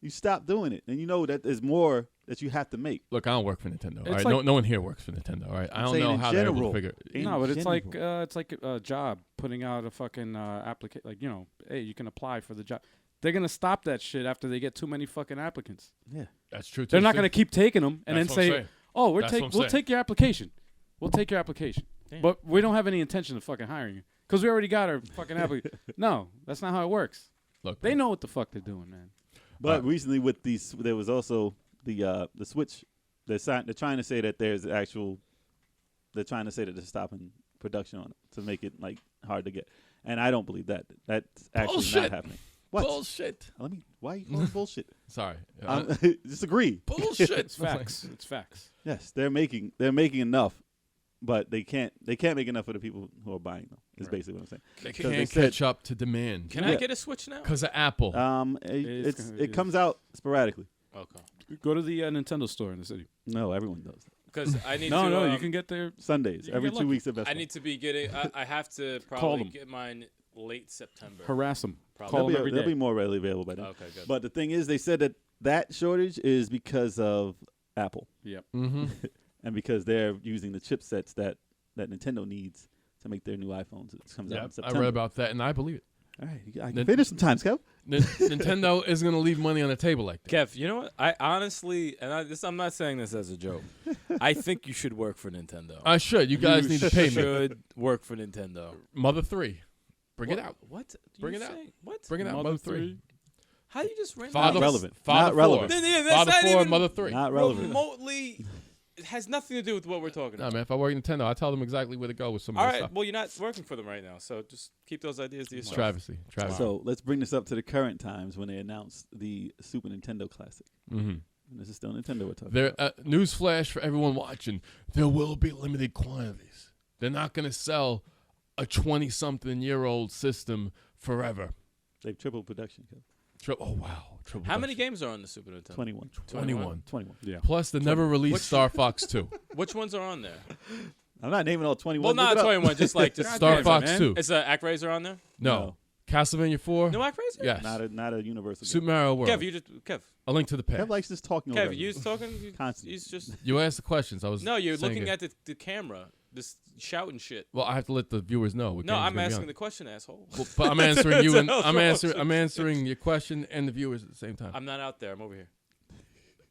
You stop doing it, and you know that there's more that you have to make. Look, I don't work for Nintendo. All It's right, like- no one here works for Nintendo. All right, I I'm don't saying know in how they're able general. to figure. In No, but it's like general. a job putting out a fucking application. Like hey, you can apply for the job. They're gonna stop that shit after they get too many fucking applicants. Yeah. That's true. Too. They're not See? gonna keep taking them and That's then what I'm say, saying. "Oh, That's what I'm we'll saying. take your application. We'll take your application." Damn. But we don't have any intention of fucking hiring you because we already got our fucking application. No, that's not how it works. Look, They man, know what the fuck they're doing, man. But recently, with these, there was also the Switch. They're trying to say that there's actual. They're trying to say that they're stopping production on it to make it like hard to get, and I don't believe that. That's actually Bullshit. not happening. What? bullshit. Why are you calling bullshit? Sorry. Disagree. Bullshit. It's facts. It's facts. Yes, they're making enough, but they can't make enough for the people who are buying them. Is basically what I'm saying. They 'Cause they can't said- catch up to demand Can Yeah. I get a Switch now? because of Apple. It comes out sporadically. Okay. Go to the Nintendo store in the city. No, everyone does. Because I need No, to. no, you can get there. Sundays, You can every get 2 lucky. weeks at Best I Buy. need to be getting. I have to Call probably them. get mine late September. Harass them. Probably. Call them They'll every be, day. they'll be more readily available by then. Okay, good. But the thing is, they said that shortage is because of Apple Yep. Mm-hmm. and because they're using the chipsets that Nintendo needs to make their new iPhones. It comes out in Yeah, I September. read about that, and I believe it. All right, I Nin- can finish sometimes, Kev. Nintendo is going to leave money on the table like that. Kev, you know what? I honestly, and I'm not saying this as a joke. I think you should work for Nintendo. I should. You guys need to pay me. should work for Nintendo. Mother 3. Bring it What- out. What? Bring You it out. saying? What? Bring it out. Mother Mother 3. 3. How you just ran Father Not relevant. Father Not 4. relevant. Then, yeah, that's Father not 4, even Mother 3. Not relevant. remotely It has nothing to do with what we're talking Nah, about. man. If I work at Nintendo, I tell them exactly where to go with some of All the right. stuff. Well, you're not working for them right now, so just keep those ideas to yourself. Travesty. So let's bring this up to the current times when they announced the Super Nintendo Classic. Mm-hmm. And this is still Nintendo we're talking There, about. newsflash for everyone watching: there will be limited quantities. They're not going to sell a 20-something-year-old system forever. They've tripled production. Kev. Oh wow! Triple How many production. games are on the Super Nintendo? 21. 21. 21. Yeah. Plus the never released Which- Star Fox 2. Which ones are on there? I'm not naming all 21. Well, Look not it up. 21. Just like just Star damn it, Fox man. 2. Is ActRaiser on there? No. Castlevania 4. No ActRaiser. Yes. Not a universal. Super Mario World. Kev, you just Kev. A Link to the Kev Past. likes just talking over Kev, you everything. talking? Constantly. He's just. You asked the questions. I was. No, you're saying looking it. at the camera, just shouting shit. Well, I have to let the viewers know. What No, game's I'm gonna be asking on. the question, asshole. Well, but I'm answering you, and That's I'm all. answering your question and the viewers at the same time. I'm not out there. I'm over here.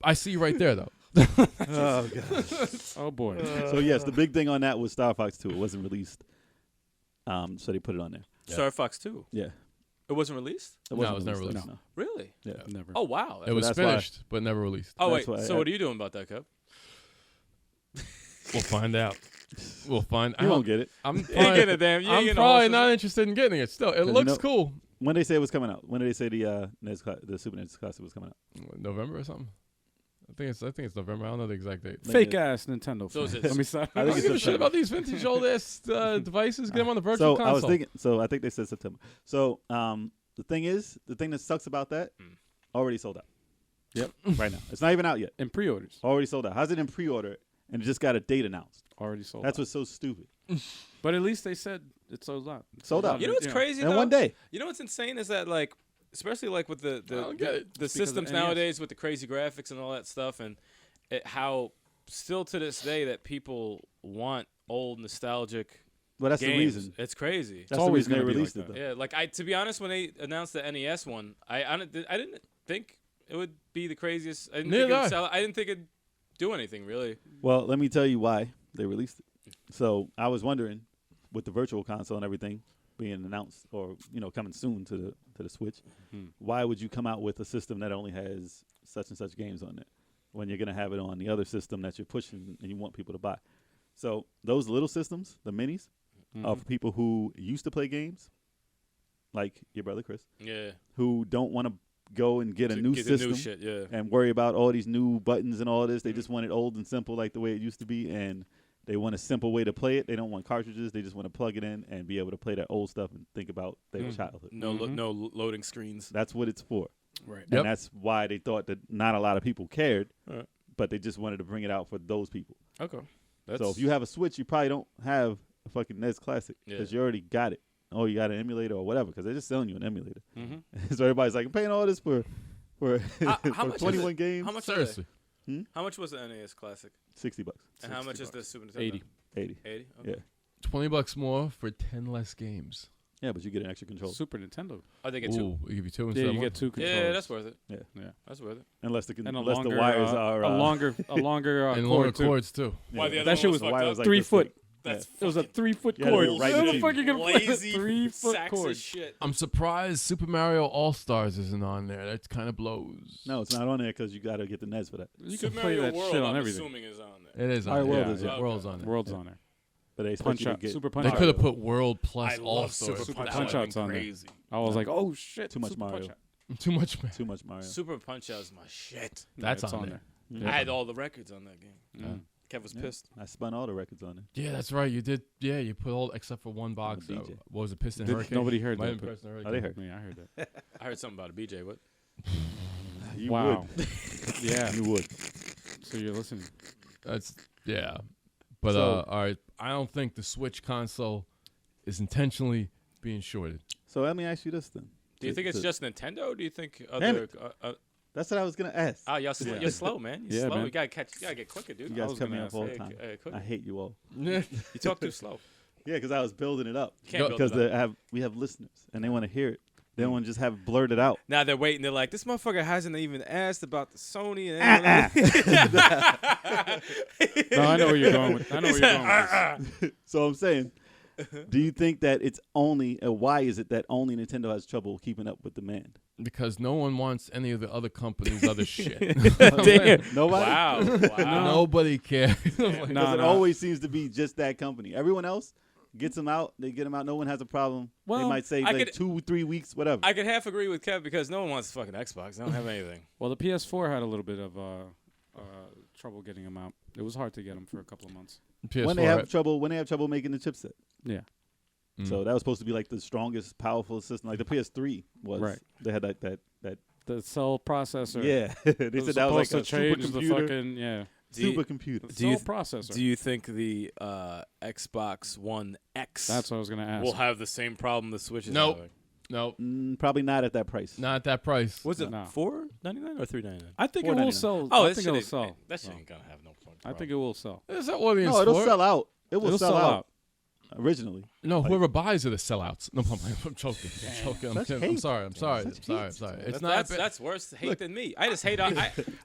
I see you right there, though. Oh god. Oh boy. So yes, the big thing on that was Star Fox 2. It wasn't released, so they put it on there. Yeah. Star Fox 2. Yeah, It wasn't released. it No, wasn't it was never released. No. Really? Yeah. Never. Oh wow. It was that's why- finished, but never released. Oh that's wait. why So I- what are you doing about that, Kev? We'll find out. We'll find You out. won't get it. I'm You ain't probably, getting a damn. You ain't I'm getting a probably whole not interested in getting it. Still, it you looks know- cool. When they say it was coming out? When did they say the the Super NES Classic was coming out? November or something. I think it's November. I don't know the exact date. Fake ass Nintendo. So is fan. it- Let me stop. I I think don't it's give a shit September. about these vintage old ass devices. Get them on the virtual So console. I was thinking. So I think they said September. So the thing that sucks about that, already sold out. Yep, right now. It's not even out yet. In pre-orders, Already sold out. How's it in pre-order and it just got a date announced? already sold. That's out. what's so stupid. But at least they said it sold out. Sold out. You know what's Yeah. crazy And though? one day. You know what's insane is that like, especially like with the don't get it. the It's because of systems NES. nowadays with the crazy graphics and all that stuff, and how still to this day that people want old nostalgic Well, that's games. the reason. It's crazy. That's the always reason they gonna be released like it. that. Though. Yeah, like to be honest, when they announced the NES one, I didn't think it would be the craziest. I didn't think it Neither would I. sell. I didn't think it'd do anything really. Well, let me tell you why they released it. So I was wondering, with the virtual console and everything being announced or coming soon to the Switch, why would you come out with a system that only has such and such games on it when you're gonna have it on the other system that you're pushing and you want people to buy? So those little systems, the minis, are for people who used to play games, like your brother Chris, Yeah, who don't want to go and get a To new get system the new shit. Yeah, and worry about all these new buttons and all this. They just want it old and simple like the way it used to be, and they want a simple way to play it. They don't want cartridges. They just want to plug it in and be able to play that old stuff and think about their childhood. no loading screens. That's what it's for. Right. Yep. And that's why they thought that not a lot of people cared, Alright. but they just wanted to bring it out for those people. Okay. So if you have a Switch, you probably don't have a fucking NES Classic because you already got it. Oh, you got an emulator or whatever because they're just selling you an emulator. So everybody's like, I'm paying all this for how for much is 21 it? games. How much? Seriously. How much was the NES Classic? $60. And how much is the Super Nintendo? 80. 80. 80? Okay. Yeah. $20 more for 10 less games. Yeah, but you get an extra controller. Super Nintendo. Oh, they get two. Ooh, we give you two Yeah, instead you of one. get two controllers. Yeah, that's worth it. Yeah. Yeah. That's worth it. Unless the And a unless longer, the wires are a longer and cord longer too. cords too. Why the yeah. other That shit one was fucked wire up? was like 3 this foot. thick. That's It was a 3-foot Yeah, cord. it was right How in the the fuck you gonna put a lazy 3-foot sacks cord? of shit. I'm surprised Super Mario All Stars isn't on there. That kind of blows. No, it's not on there because you got to get the NES for that. You can Super play Mario that World, shit on I'm everything. assuming is on there. It is Mario on World there. is, Yeah, yeah. World's on there. World's on there. But they expect Punch you to Out. get Super They Punch could have Out. put World Plus I All love Stars. Super Punch Punch Out's on there. crazy. I was like, oh shit. Too much Super Mario. Punch Out. Too much, man. too much Mario. Super Punch Out is my shit. That's it's on there. Yeah. I had all the records on that game. Yeah. Kev was Yeah. pissed. I spun all the records on there. Yeah, that's right. You did. Yeah, you put all except for one box. the BJ. What was it? Piston Did- Hurricane. nobody heard Might that, have been but- Piston Oh, Hurricane. they heard. Yeah, I heard that. I heard something about a BJ. What? You Wow. would. Yeah. You would. So you're listening. That's yeah. But So- all right, I don't think the Switch console is intentionally being shorted. So let me ask you this then. Do you think it's So- just Nintendo? Or do you think Damn other? That's what I was gonna ask. You're Yeah. slow, man. You're Yeah, slow. man. You gotta catch. You gotta get quicker, dude. You guys was cut me gonna off all the Hey, time. quicker. I hate you all. You talk too slow. Yeah, because I was building it up. Can't build Because it up. we have listeners and they want to hear it. They don't want to just have it blurted out. Now they're waiting. They're like, this motherfucker hasn't even asked about the Sony. No, I know where you're going with. I know where you're going with this. So I'm saying, do you think that it's only? Why is it that only Nintendo has trouble keeping up with demand? Because no one wants any of the other companies' other shit. Damn. Nobody. Wow. Nobody cares. Because it always seems to be just that company. Everyone else gets them out. They get them out. No one has a problem. Well, they might say I like could- 2-3 weeks, whatever. I could half agree with Kev because no one wants fucking Xbox. They don't have anything. Well, the PS4 had a little bit of trouble getting them out. It was hard to get them for a couple of months. PS4, when they have trouble making the chipset. Yeah. So that was supposed to be like the strongest, powerful system. Like the PS3 was. Right. They had that. The cell processor. Yeah. They was said that was like supposed a to change the supercomputer. fucking Supercomputer. the Do you cell processor. Do you think the Xbox One X That's what I was gonna ask. will have the same problem the Switch is Nope. having? no, Probably not at that price. not at that price. Was it No. $4.99 or $3.99? I think it will $4.99. sell. Oh, I that think shit it'll ain't- sell. That shit No. ain't gonna have no fucking I think it will sell. There's an audience No, it'll for it. sell out. It will It'll sell out. Originally. No, Like- whoever buys it is sellouts. No, I'm joking. I'm Such kidding. hate. I'm sorry. I'm sorry. Such I'm sorry. hate. I'm sorry. It's That's not. that's worse hate Look. than me. I just hate on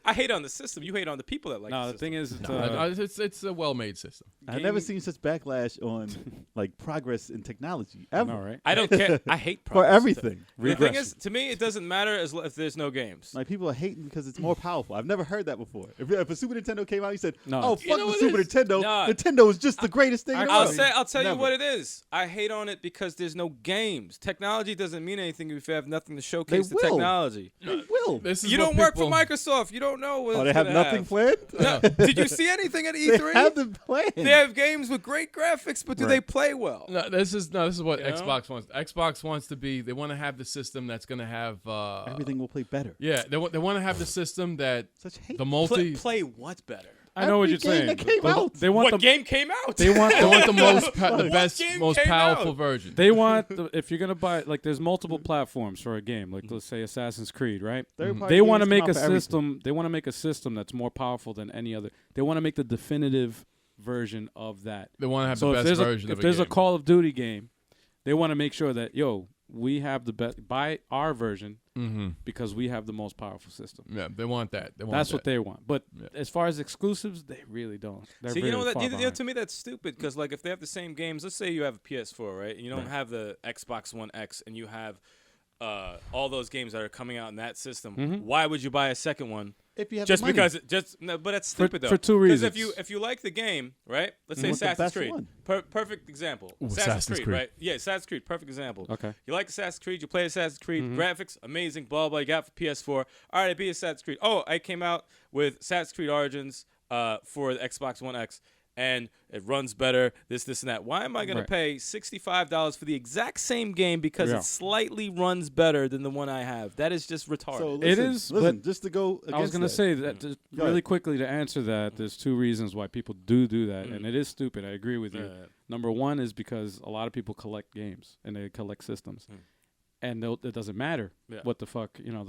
I hate on the system. You hate on the people that like No, the the thing is, it's, It's a well-made system. I've never seen such backlash on like progress in technology ever. all right. I don't care. I hate For progress. everything. The thing Regression. is, to me, it doesn't matter if there's no games. Like people are hating because it's more powerful. I've never heard that before. If a Super Nintendo came out, you said, No. "Oh, You fuck know the what Super it is? Nintendo. Nah. Nintendo is just the greatest thing in the I'll world." tell you Never. what it is. I hate on it because there's no games. Technology doesn't mean anything if you have nothing to showcase the will. technology. They will. This is You what don't work for people- Microsoft. You don't know what Oh, they it's have gonna nothing planned? No. Did you see anything at They E3? have them planned. They have games with great graphics, but do Right. they play well? No, this is what You know? Xbox wants. Xbox wants to be. They want to have the system that's going to have. Everything will play better. Yeah, they want to have the system that Such hate. the multi. Play what better? I know what Every you're game saying. that came They- out. They want What the game came out? they want They want the the What best, game most came powerful out? version. They want if you're gonna buy there's multiple platforms for a game, like let's say Assassin's Creed, right? Third-party They want to games make come a out for everything. system. They want to make a system that's more powerful than any other. They want to make the definitive version of that. They want to have So the if best there's version a of if there's a game. Call of Duty game, they want to make sure that we have the best. Buy our version Mm-hmm. because we have the most powerful system. Yeah, they want that. They want That's that. what they want. But Yeah. as far as exclusives, they really don't. They're See, very you know that far behind. to me that's stupid because like if they have the same games, let's say you have a PS4, right, and you don't have the Xbox One X, and you have all those games that are coming out in that system. Mhm. Why would you buy a second one? If you have Just the money. because no, but that's stupid though. for two Because reasons. if you like the game, right? Let's say You want the Assassin's best Creed. one. Perfect example. Ooh, Assassin's Assassin's Creed, Creed. right? Yeah, Assassin's Creed, perfect example. Okay. You like Assassin's Creed, you play Assassin's Creed, Mhm. graphics, amazing, blah, blah, you got it for PS4. All right, I beat Assassin's Creed. Oh, I came out with Assassin's Creed Origins for the Xbox One X, and it runs better, this, and that. Why am I going Right. to pay $65 for the exact same game because Yeah. it slightly runs better than the one I have? That is just retarded. So It listen, is, Listen, but just to go against I was going to that. say that just Go really ahead. quickly to answer that. There's two reasons why people do that, and it is stupid. I agree with you. Number one is because a lot of people collect games and they collect systems, and it doesn't matter Yeah. what the fuck They'll some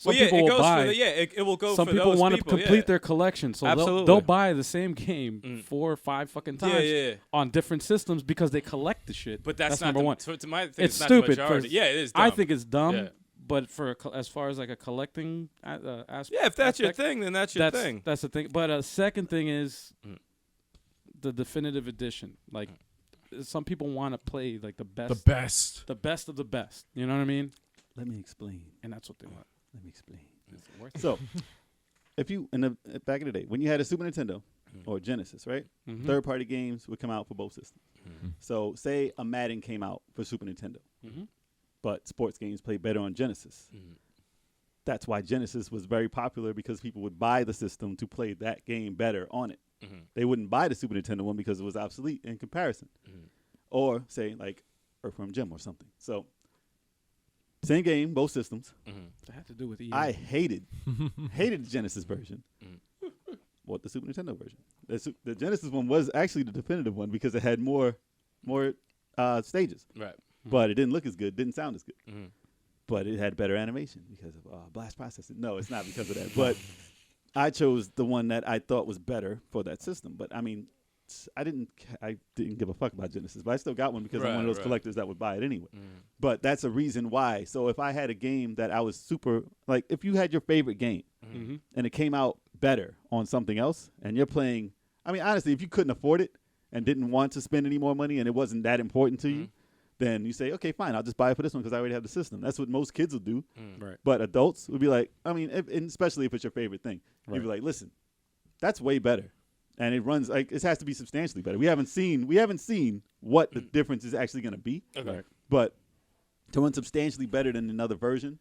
Well, yeah, people it will goes buy. for the, it will go some for people those want to people, complete yeah. their collection, so they'll Absolutely. buy the same game 4 or 5 fucking times Yeah. on different systems because they collect the shit. But that's not number the, one. To my thing, It's not stupid. The majority. 'cause Yeah, it is. Dumb. I think it's dumb. Yeah. But as far as like a collecting aspect, Yeah, if that's your thing, then that's your thing. That's the thing. But a second thing is the definitive edition. Like some people want to play like the best The best. of the best. You know what I mean? Let me explain. And that's what they want. Let me explain. So, if you back in the day when you had a Super Nintendo or Genesis, right? Mhm. Third-party games would come out for both systems. So, say a Madden came out for Super Nintendo, Mhm. but sports games play better on Genesis. That's why Genesis was very popular because people would buy the system to play that game better on it. They wouldn't buy the Super Nintendo one because it was obsolete in comparison. Or say like Earthworm Jim or something. So same game, both systems. That had to do with EA. I hated the Genesis version. What the Super Nintendo version? The Genesis one was actually the definitive one because it had more stages, Right. but it didn't look as good, didn't sound as good. But it had better animation because of blast processing. No, it's not because of that. But I chose the one that I thought was better for that system. But I mean, I didn't give a fuck about Genesis, but I still got one because I'm one of those collectors that would buy it anyway. But that's a reason why. So if I had a game that I was super like, if you had your favorite game and it came out better on something else, and you're playing, I mean, honestly, if you couldn't afford it and didn't want to spend any more money and it wasn't that important to you, then you say, okay, fine, I'll just buy it for this one because I already have the system. That's what most kids will do. Right. But adults would be like, I mean, and especially if it's your favorite thing, Right. you'd be like, listen, that's way better. And it runs like it has to be substantially better. We haven't seen what the difference is actually going to be. Okay. Right. But to run substantially better than another version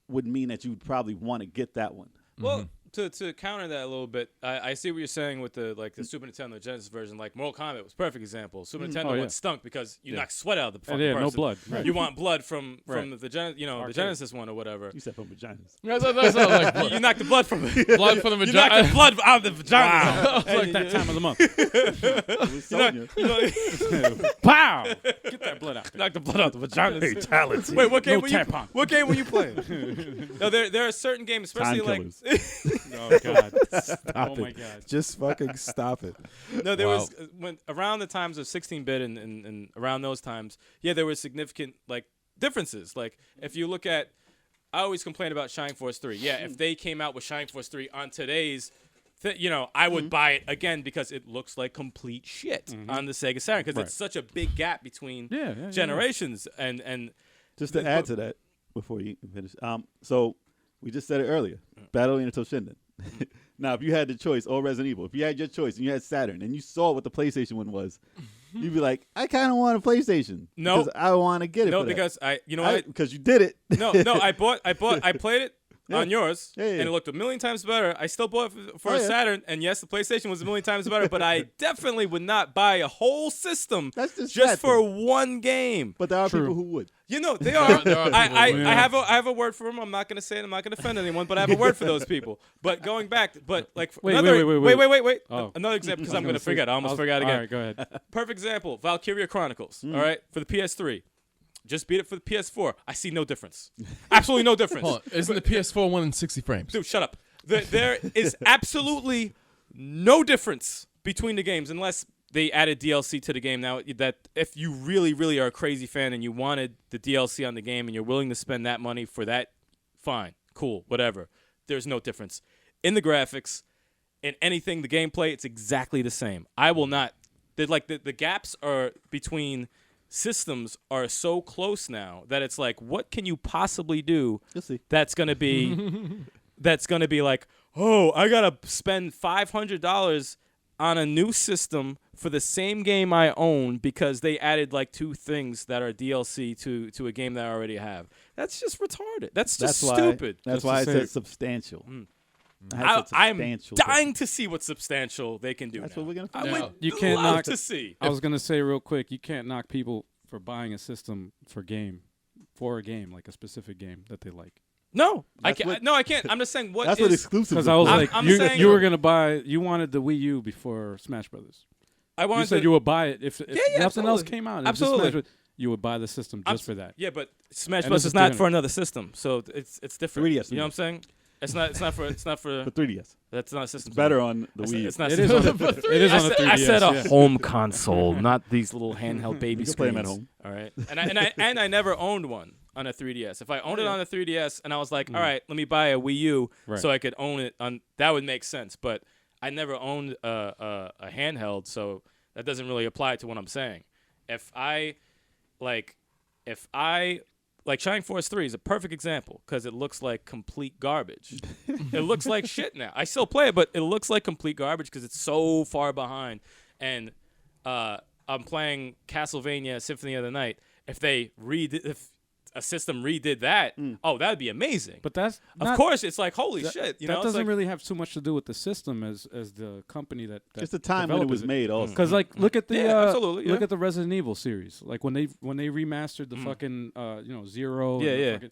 would mean that you would probably want to get that one. Well, to counter that a little bit, I see what you're saying with the Super Nintendo Genesis version. Like Mortal Kombat was a perfect example. Super Nintendo one stunk because you knock sweat out of the fucking person. no blood. Right. You want blood from Right. the Genesis one or whatever. You said from vaginas. Yeah, that's not like blood. You knock the blood from it. Blood from the You knock the vagina. blood out of the vagina. Wow. It's like that time of the month. Pow! Get that blood out there. Knock the blood out the vagina. Fatality. Wait, what game No were you? tampon. What game were you playing? No, there are certain games, especially Time like. Oh God. Stop Oh it. my God. Just fucking stop it. No, there Wow. was when around the times of 16-bit and around those times, there were significant like differences. Like if you look at, I always complain about Shining Force 3. Yeah, if they came out with Shining Force 3 on today's, I would buy it again because it looks like complete shit on the Sega Saturn because Right. it's such a big gap between Yeah. generations and Just to add to that, before you finish, so we just said it earlier, Battle Arena Toshinden. Now, if you had the choice, or Resident Evil, if you had your choice and you had Saturn and you saw what the PlayStation one was, you'd be like, I kind of want a PlayStation. No. because I want to get it. no, for that. because what? because you did it. No, I played it Yeah. on yours, Yeah, yeah. and it looked a million times better. I still bought it for Oh, a yeah. Saturn, and yes, the PlayStation was a million times better, but I definitely would not buy a whole system That's just just that, for though. one game. But there are True. people who would. You know, they are. There are I people, I have a word for them. I'm not going to say it. I'm not going to offend anyone, but I have a word for those people. But going back, like Wait, another, wait. Oh. Another example because I'm going to say- forget. I almost forgot again. All right, go ahead. Perfect example, Valkyria Chronicles, all right, for the PS3. Just beat it for the PS4. I see no difference. Absolutely no difference. Hold on. Isn't the PS4 one in 60 frames? Dude, shut up. There is absolutely no difference between the games unless they added DLC to the game. Now, that if you really, really are a crazy fan and you wanted the DLC on the game and you're willing to spend that money for that, fine, cool, whatever. There's no difference. In the graphics, in anything, the gameplay, it's exactly the same. I will not. The gaps are between systems are so close now that it's like, what can you possibly do You'll see. that's going to be like, oh, I got to spend $500 on a new system for the same game I own because they added like two things that are DLC to a game that I already have. That's just retarded. That's just stupid. That's Just why I to said say- substantial. I'm substantial. dying to see what substantial they can do. That's now. what we're gonna I find would out. You can't love knock- to see. I was gonna say real quick, you can't knock people for buying a system for a game, like a specific game that they like. No, I That's can't. what- No, I can't. I'm just saying what That's is. what exclusives. Because are I was for. like, I'm you, saying- you were gonna buy, you wanted the Wii U before Smash Brothers. I You wanted said to, you would buy it if nothing else absolutely. came out. If just Absolutely. Smash Brothers, you would buy the system just for that. Yeah, but Smash And Bros this is is not doing for it. another system, so it's different. 3DS. You know what I'm saying? It's not for. for 3DS. That's not a system. It's better on the It's, Wii U. it's not. It is on system. the, it is on the 3DS. I said a yeah. home console, not these little handheld baby You can screens. play 'em at home. All right, and I never owned one on a 3DS. If I owned it on a 3DS and I was like, all right, let me buy a Wii U Right. so I could own it on, that would make sense. But I never owned a handheld, so that doesn't really apply to what I'm saying. If I Shining Force 3 is a perfect example because it looks like complete garbage. It looks like shit now. I still play it, but it looks like complete garbage because it's so far behind. And I'm playing Castlevania Symphony of the Night. If a system redid that, that'd be amazing. But that's of not, course, it's like holy shit. You that know, doesn't it's like, really have too much to do with the system as the company that Just the time when it was made. Also, Because like look at the Yeah, absolutely, look yeah. at the Resident Evil series. Like when they remastered the fucking Zero. Yeah, and the yeah. fucking,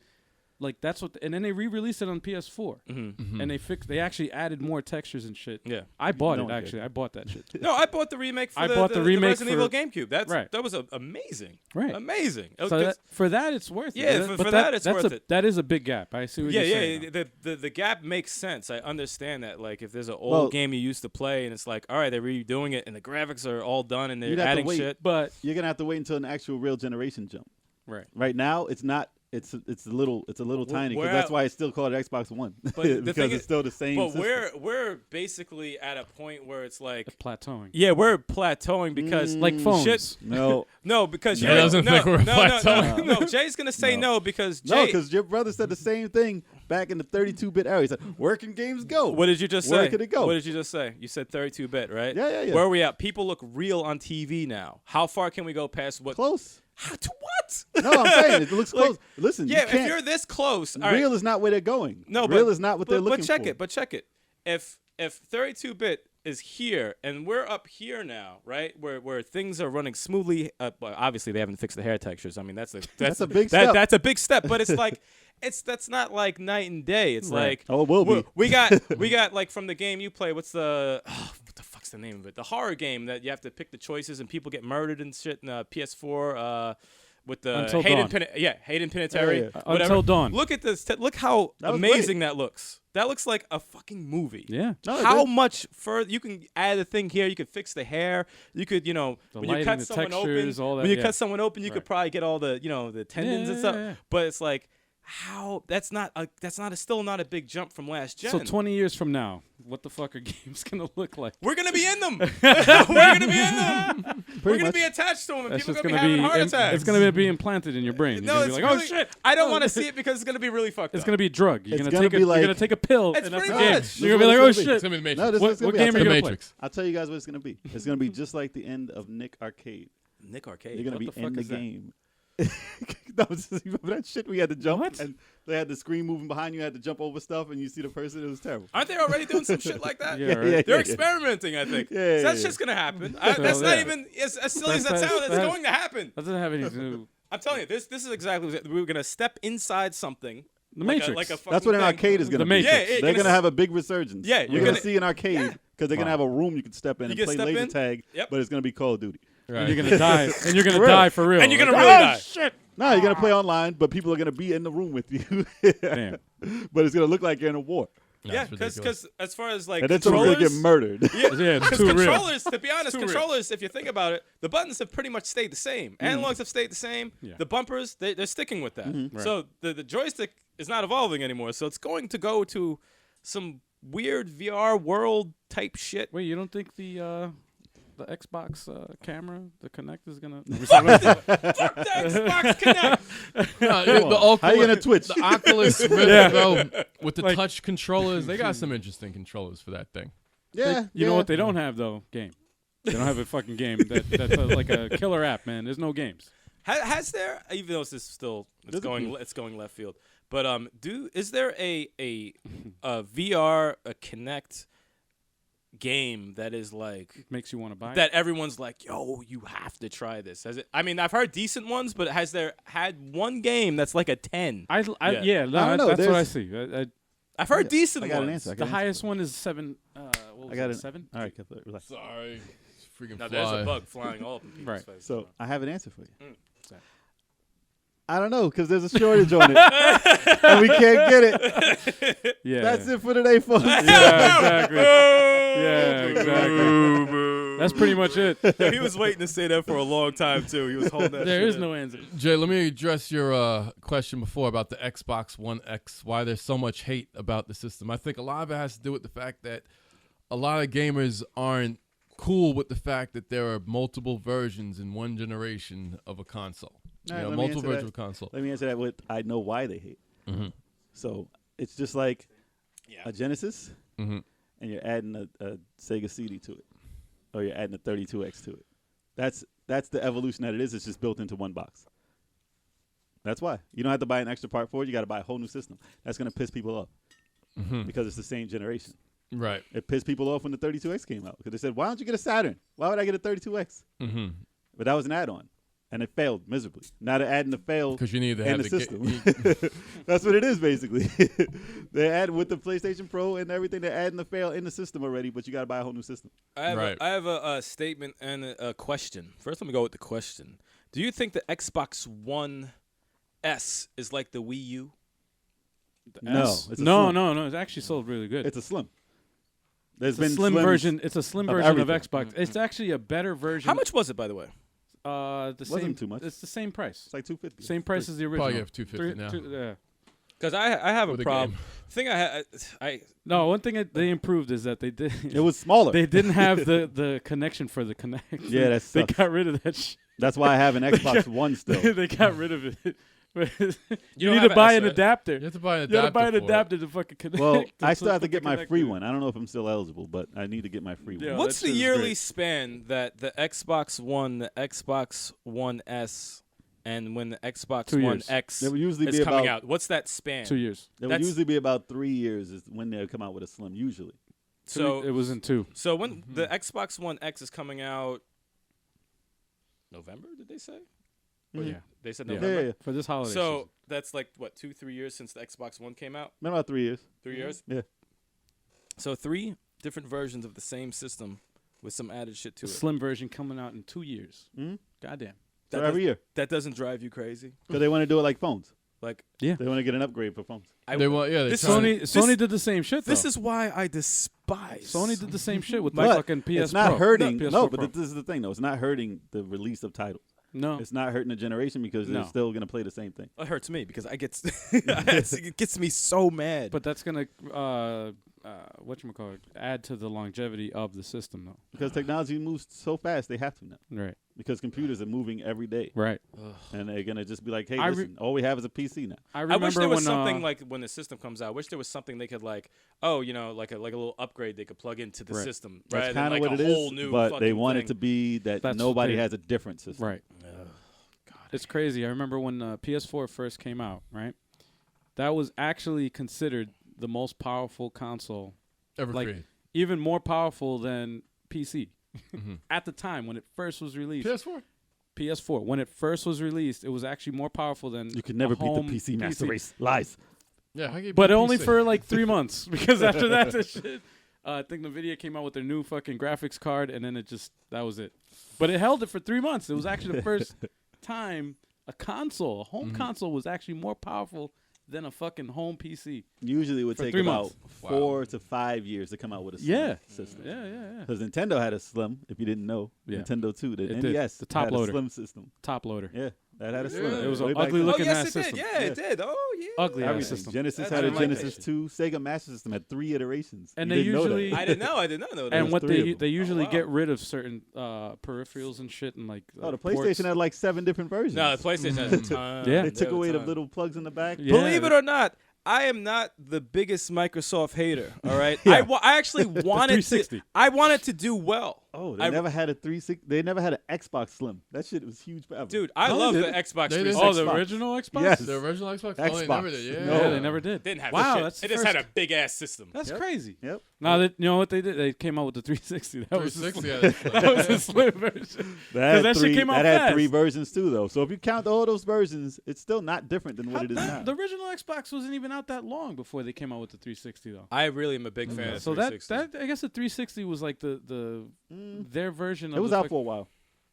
like that's what, and then they re-released it on PS4, and they actually added more textures and shit. Yeah. I bought No it one actually. cared. I bought that shit. No, I bought the remake for I the, bought the, the remake Resident Evil for- GameCube. Right. That was amazing. Right. Amazing. So 'Cause- for that, it's worth Yeah, it. for that, it's that's worth a, it. That is a big gap. I see what yeah, you're saying. yeah. The gap makes sense. I understand that. Like, if there's an old Well- game you used to play, and it's like, all right, they're redoing it, and the graphics are all done, and they're You'd have to adding wait. shit. But you're gonna have to wait until an actual real generation jump. right. Right now, it's not it's a little tiny we're because that's at- why it's still called Xbox One. But the because thing it's is- still the same. But system. we're basically at a point where it's like, Plateauing. yeah, we're plateauing because Like phones. shit. No, No, because Jay you're doesn't think we're plateauing. no. Jay's gonna say no because no, Jay. because your brother said the same thing back in the 32-bit era. He said, "Where can games go?" What did you just Where say? could it go? What did you just say? You said 32-bit, right? Yeah. Where are we at? People look real on TV now. How far can we go past what? Close. How, to what? No, I'm saying it looks Like, close. Listen, Yeah, you can't, if you're this close, all right. real is not where they're going. No, real but, is not what they're looking for. But check it. If 32-bit is here and we're up here now, right? Where things are running smoothly. Well, obviously they haven't fixed the hair textures. I mean, that's a big step. That's a big step. But it's like that's not like night and day. It's like Oh, it will be. we got like from the game you play. What the fuck's the name of it? The horror game that you have to pick the choices and people get murdered and shit in PS4. With the Until Hayden Dawn. Hayden Panettiere. Yeah. Whatever. Until Dawn. Look at this. Look how That was amazing that looks. That looks like a fucking movie. Yeah. No, How good. much further you can add a thing here? You could fix the hair. You could, when lighting, you cut the someone textures, open, all that, when you yeah. cut someone open, you could Right. probably get all the, the tendons and Yeah, stuff. yeah. But it's like, how? That's still not a big jump from last gen. So 20 years from now, what the fuck are games gonna look like? We're gonna be in them. We're gonna be in them. We're gonna much. be attached to them, and That's people just are gonna having be heart attacks. it's gonna be implanted in your brain. no, You're it's gonna be like, really, oh shit. I don't want to see it because it's gonna be really fucked It's up. gonna be a drug. You're It's gonna gonna take be a, you're like- gonna take a pill, It's and that's pretty the game. much. You're gonna be like, oh This is shit. It's gonna be the Matrix. No, this What- is gonna what be. game I'll are tell you The gonna play? Matrix. I'll tell you guys what it's gonna be. It's gonna be just like the end of Nick Arcade. Nick Arcade. You're gonna What be the fuck in the is that? game. No, remember that shit we had to jump What? and they had the screen moving behind you, had to jump over stuff, and you see the person. It was terrible. Aren't they already doing some shit like that? Yeah, right. They're experimenting, I think. Yeah, So yeah, that's yeah. just gonna happen. That's yeah. not even as silly as that That's- sounds. It's that's- going to happen. That doesn't have anything to do. I'm telling you, this is exactly what we're gonna step inside something. The like Matrix. like a That's what an fucking arcade is thing. gonna The be. Matrix. Yeah, They're gonna gonna have a big resurgence. Yeah, you're you're gonna gonna- see an arcade because they're gonna have a room you can step in You and can play step laser in. tag. Yep. But it's gonna be Call of Duty. Right. You're gonna die, and you're gonna For real. die for real. And you're gonna Like, really oh, die. shit. No, you're gonna play online, but people are gonna be in the room with you. Damn. But it's gonna look like you're in a war, Yeah, That's ridiculous. because as far as like and then someone's gonna controllers, get murdered. Yeah, because too real. controllers, to be honest, Too real. controllers, if you think about it, the buttons have pretty much stayed the same. Analogs have stayed the same. Yeah. The bumpers, they're sticking with that. Mm-hmm. So the joystick is not evolving anymore. So it's going to go to some weird VR world type shit. Wait, you don't think the Xbox camera, the Kinect, is gonna? Fuck the Xbox Connect. No, the Oculus, How you gonna twitch? The Oculus Rift, Yeah. though, with the Like- touch controllers, they got some interesting controllers for that thing. Yeah, You know what they don't have though? Game. They don't have a fucking game that's like a killer app, man. There's no games. Has there, even though this is still There's a few. it's going left field, but is there a VR a Kinect game that is like Makes you want to buy it. that everyone's like, yo, you have to try this? Has it? I mean, I've heard decent ones, but has there had one game that's like a 10? Yeah, no, I don't know, that's what I there's- see. I've heard decent I got an ones. answer. I The got an highest one is 7. What was I got it, it. 7? All right, relax. Sorry. Freaking Now fly. there's a bug flying all up in people's Right. faces. So I have an answer for you. What's that? I don't know because there's a shortage on it, and we can't get it. Yeah. That's it for today, folks. Yeah, exactly. Yeah, exactly. That's pretty much it. Yeah, he was waiting to say that for a long time too. He was holding that. There shit is in. no answer. Jay, let me address your question before about the Xbox One X, why there's so much hate about the system. I think a lot of it has to do with the fact that a lot of gamers aren't cool with the fact that there are multiple versions in one generation of a console. All right, let me multiple answer versions that. of a console. Let me answer that with I know why they hate. Mm-hmm. So it's just like Yeah. a Genesis, Mm-hmm. and you're adding a Sega CD to it, or you're adding a 32X to it. That's the evolution that it is. It's just built into one box. That's why you don't have to buy an extra part for it. You got to buy a whole new system. That's gonna piss people off Mm-hmm. because it's the same generation. Right. It pissed people off when the 32X came out because they said, "Why don't you get a Saturn? Why would I get a 32X?" Mm-hmm. But that was an add-on, and it failed miserably. Now they're adding the fail Because you need to in have the the system. That's what it is basically. They add with the PlayStation Pro and everything. They're adding the fail in the system already, but you got to buy a whole new system. I have, Right. I have a statement and a question. First, let me go with the question. Do you think the Xbox One S is like the Wii U? No, S? it's a no, slim. no. It's actually sold really good. It's a slim. There's It's a been slim slims version. It's a slim of version of everything. Xbox. It's actually a better version. How much was it, by the way? Wasn't too much. It's the same price. It's like $250. Same price as the original. Probably have $250 now. Yeah. Because I have a With the problem. game. Thing I No, one thing they improved is that they did. It was smaller. They didn't have the connection for the Connect. Yeah, that They sucks. got rid of that shit. That's why I have an Xbox One still. They got rid of it. you don't need have to buy S, an right? adapter. You have to buy an You adapter. got to buy an for it. adapter to fucking connect. Well, I still to have to put get the my connector free in. one. I don't know if I'm still eligible, but I need to get my free Yeah. one. What's that the shit is yearly great. span that the Xbox One, the Xbox One S, and when the Xbox 2 One years. X It would usually is be coming about out? What's that span? 2 years. it would That's- usually be about 3 years is when they come out with a Slim. Usually, So it was in 2. So when the Xbox One X is coming out, November? Did they say? Or Yeah. they said Yeah. November. yeah. For this holiday. So season. that's like what 2-3 years since the Xbox One came out. Been about 3 years. 3 years. Yeah. So 3 different versions of the same system with some added shit to the it. slim version coming out in 2 years. Mm-hmm. Goddamn. So That every year, That doesn't drive you crazy. because they want to do it like phones. Like They want to get an upgrade for phones. They want, yeah. They This trying- Sony did the same shit. this though. is why I despise Sony did the same shit with the But fucking PS it's not Pro. hurting. PS4 No, Pro. but this is the thing, though. It's not hurting the release of titles. No. It's not hurting the generation because they're No. still going to play the same thing. It hurts me because I get it gets me so mad. But that's gonna whatchamacallit, add to the longevity of the system, though. Because technology moves so fast, they have to now. Right. Because computers are moving every day. Right. And they're going to just be like, hey, I listen, all we have is a PC now. I I remember wish there was when, something like when the system comes out. I wish there was something they could like, like a little upgrade they could plug into the Right. system. That's rather kind than of like what a it whole is, new but they fucking want thing. it to be that That's nobody what they- has a different system. right. It's crazy. I remember when PS4 first came out, right? That was actually considered the most powerful console, ever like- created. even more powerful than PC. Mhm. At the time when it first was released. PS4. PS4, when it first was released, it was actually more powerful than You can never a beat the home PC master race. Lies. Yeah, how can you But beat only PC? for like 3 months, because after that, the shit. I think NVIDIA came out with their new fucking graphics card, and then that was it. But it held it for 3 months. It was actually the first time a home console was actually more powerful than a fucking home PC. Usually it would For take 3 about months. 4 to 5 years to come out with a slim system. Yeah. Because Nintendo had a slim, if you didn't know. Yeah. Nintendo too. The It did. NES The top had loader. a slim system. Top loader. Yeah, that had a slim. Yeah. It was an Way back ugly then. looking yes, ass it system. did. Yeah, it did. Oh, yeah. Ugly ass Everything. system. Genesis I had a didn't like that Genesis shit. 2. Sega Master System had 3 iterations. And You they didn't know that. usually- I did not know that. And was what 3 of they them. usually wow. get rid of certain peripherals and shit and like Oh, the ports. PlayStation had like 7 different versions. No, the PlayStation has a ton. Yeah. They They took have a away the ton. little plugs in the back. Yeah. Believe it or not, I am not the biggest Microsoft hater. All right, Yeah. I actually wanted 360. I wanted to do well. Oh, they I- never had a 360. They never had an Xbox Slim. That shit was huge forever. Dude, I No, love they the didn't. Xbox They 360. didn't. Oh, the Xbox. original Xbox? Yes. The original Xbox? Oh, they Xbox. never did. Yeah. No. Yeah, they never did. Didn't have Wow, this shit. that's It the just had a first- big ass system. That's Yep. crazy. Yep. Now that you know what they did, they came out with the 360. That was the 360. slim, that was the slim version. That had that shit three- came out That had fast. 3 versions too, though. So if you count all those versions, it's still not different than what it is now. The original Xbox wasn't even out that long before they came out with the 360 though. I really am a big fan of So that 360. I guess the 360 was like their version of It was the out fuck- for a while.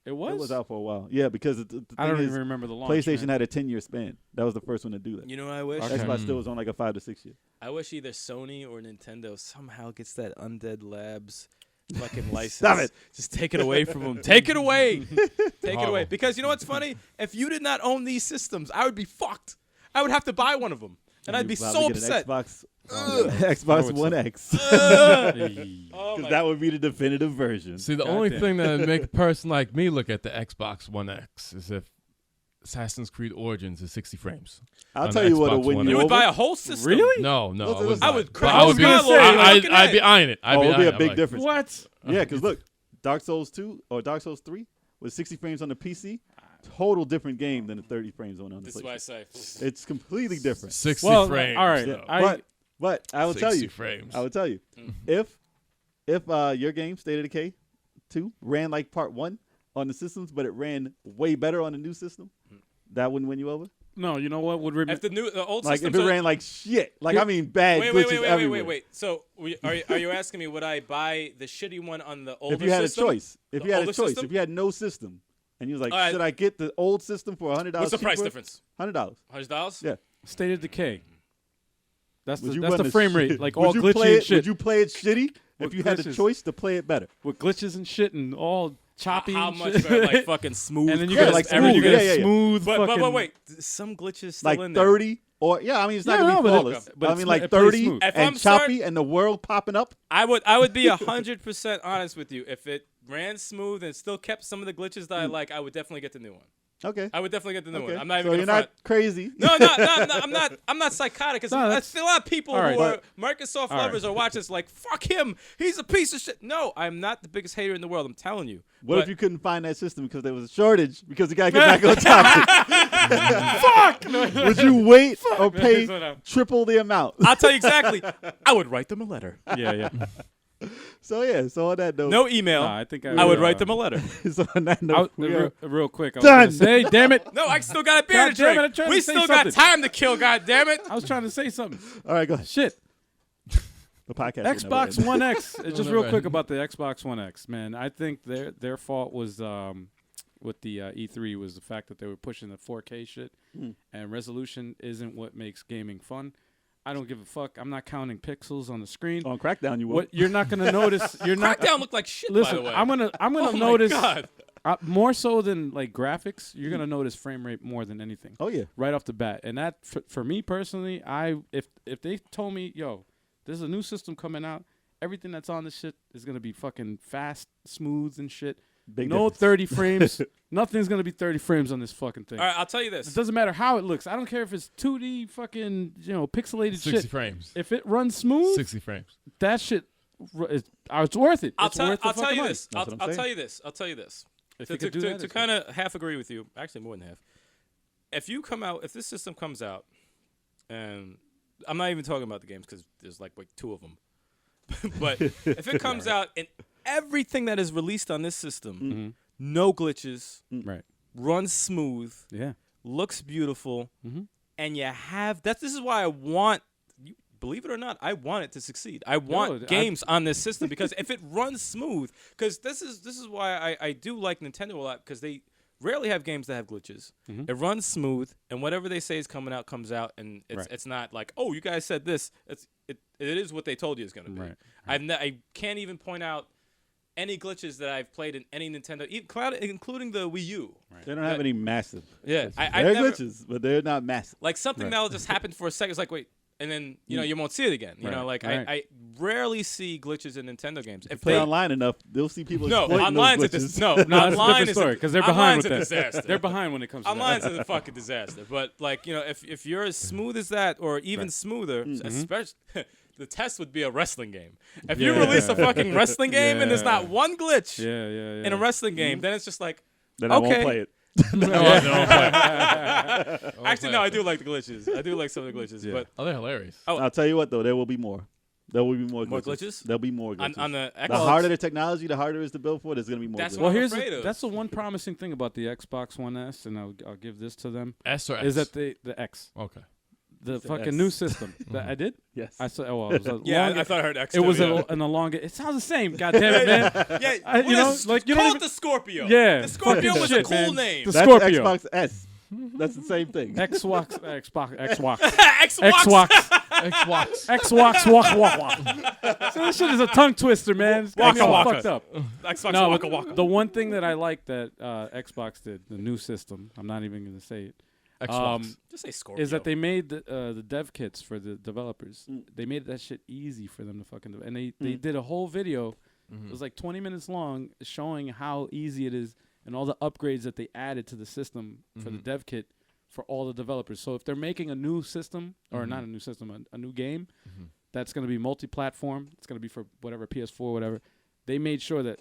It was? It was out for a while. Yeah, because the I thing don't is, even remember the launch. PlayStation man. had a 10-year span. That was the first one to do that. You know what I wish? Okay. Xbox still was on like a 5 to 6 year. I wish either Sony or Nintendo somehow gets that Undead Labs fucking license. Stop it. Just take it away from them. Take it away. Take it away. Because you know what's funny? If you did not own these systems, I would be fucked. I would have to buy one of them. And I'd be You'd so probably get upset. An Xbox One X. Hey. Oh Because my that would be the definitive version. See, the only Goddamn. thing that would make a person like me look at the Xbox One X is if Assassin's Creed Origins is 60 frames. I'll on tell the you what'll Xbox win One you You X. would over. buy a whole system. Really? No, no, Listen, I would listen. I not. would But cry. I would be. I was gonna say, I'd be eyeing it. I'd Oh, be it'll be eyeing a it. big Like, difference. What? Yeah, because look, Dark Souls 2 or Dark Souls 3 with 60 frames on the PC, total different game than the 30 frames on the This is what I PlayStation. say. It's completely different. 60 Well, frames. all right. though. But I will tell 60 you, frames. I will tell you, if your game State of Decay 2 ran like Part 1 on the systems, but it ran way better on the new system, that wouldn't win you over. No, you know what would If the old Like system. if it ran like shit, like I mean bad wait, glitches everywhere. wait. So are you asking me would I buy the shitty one on the older If you had system? a choice, if The you had a older choice, system? if you had no system, and you was like, All right. should I get the old system for $100? What's the price cheaper? difference? $100. $100? Yeah. State of Decay. That's Would the you that's run the the frame shit- rate, like would all you glitchy play and it, shit. Would you play it shitty With if you had the glitches. choice to play it better? With glitches and shit and all choppy. How and much shit. better, like fucking smooth. And then you Yeah, get like every you smooth. get Yeah, yeah. smooth. but fucking, wait, some glitches still like in there. 30 or yeah, I mean it's not Yeah, gonna no, be but it- flawless. but I it's mean not- like it plays 30 smooth. If and I'm choppy and the world popping up. I would be 100% honest with you. If it ran smooth and still kept some of the glitches that I like, I would definitely get the new one. Okay. I would definitely get the new Okay. one. I'm not so even you're gonna not front. crazy. No, I'm not psychotic. Because No, I that's- see a lot of people all right, who are but- Microsoft all right. lovers are watching this like, fuck him. He's a piece of shit. No, I'm not the biggest hater in the world. I'm telling you. What But if you couldn't find that system because there was a shortage because you gotta get back on topic? Fuck. Would you wait or man, pay so no. triple the amount? I'll tell you exactly. I would write them a letter. Yeah. So yeah, so on that note, No email. I think I would write them a letter. so on that note, we are real quick. I was Done. gonna say, damn it. No, I still got a beer God to damn it, I'm drink. trying We to say still something. got time to kill, goddammit. I was trying to say something. all right. Go ahead. Shit. The podcast. will Xbox never end. One X. Just real quick about the Xbox One X, man. I think their fault was with the E3 was the fact that they were pushing the 4K shit, and resolution isn't what makes gaming fun. I don't give a fuck. I'm not counting pixels on the screen. On Crackdown, you will. What you're not gonna notice. You're not. Crackdown looked like shit, Listen, by the way. I'm gonna Oh my notice God. more so than like graphics. You're gonna notice frame rate more than anything. Oh yeah. Right off the bat, and that for me personally, if they told me, yo, there's a new system coming out, everything that's on this shit is gonna be fucking fast, smooth, and shit. Big No difference. 30 frames. Nothing's gonna be 30 frames on this fucking thing. All right, I'll tell you It this. doesn't matter how it looks. I don't care if it's 2D fucking pixelated 60 shit. frames. If it runs smooth, 60 frames. that shit, it's worth it. I'll It's worth the tell fucking you money. this. That's what I'm I'll saying. tell you this. I'll tell you this. If To, you could do that, to it's kind of half agree with you, actually more than half. If this system comes out, and I'm not even talking about the games because there's like two of them, but if it comes out and everything that is released on this system, no glitches, right. runs smooth, Yeah. looks beautiful, Mhm. and you have this is why I want. Believe it or not, I want it to succeed. I want games on this system because if it runs smooth, because this is why I do like Nintendo a lot because they rarely have games that have glitches. It runs smooth, and whatever they say is coming out comes out, and it's not like, oh, you guys said this. It is what they told you it's going to be. Right. I can't even point out any glitches that I've played in any Nintendo, including the Wii U. They don't have any massive. Yeah, glitches. I've They're never- glitches, but they're not massive. Like something that'll just happen for a second. It's like, wait, and then you won't see it again. You know, Right, like right. I rarely see glitches in Nintendo games. If Play they online enough, they'll see people no, exploiting online's those a glitches. no, No, that's a online different is story because they're behind with online's a that. disaster. They're behind when it comes to Online's that. a fucking disaster. But like if you're as smooth as that, or even smoother, especially. The test would be a wrestling game. If you Yeah. release a fucking wrestling game and there's Yeah. not one glitch Yeah. in a wrestling game, then it's just like, Then I won't Okay. play it. actually, no, I do like the glitches. I do like some of the glitches, Yeah. but Oh, they're hilarious. Oh. I'll tell you what though, there will be more. There will be more glitches. More glitches? There'll be more glitches. on the the Xbox, harder the technology, the harder it is to build for. There's gonna be more. That's glitches. what Well, I'm afraid of. that's the one promising thing about the Xbox One S, and I'll give this to them, S or X? is that the X, Okay. the It's the fucking S. new system. That I did. Yes. I said, oh, well, it was a yeah, longer, I thought I heard X. it was yeah. an elongated. It sounds the same. God damn it, man. Yeah, I- you know, like, you don't call it even- the Scorpio. Yeah, the Scorpio fucking was shit, a cool man. name. The That's Scorpio. Xbox S. That's the same thing. Xbox, Xbox, Xbox. Xbox. Xbox, walk, walk, walk. So this shit is a tongue twister, man. It's got me all Waka fucked up. Xbox No, Waka but Waka. the one thing that I like that Xbox did, the new system, I'm not even going to say it, Xbox. Just say Scorpio. is that they made the dev kits for the developers. They made that shit easy for them to fucking do. And they did a whole video. It was like 20 minutes long showing how easy it is and all the upgrades that they added to the system for the dev kit for all the developers. So if they're making a new system, or not a new system, a new game, that's going to be multi-platform. It's going to be for whatever, PS4, whatever. They made sure that,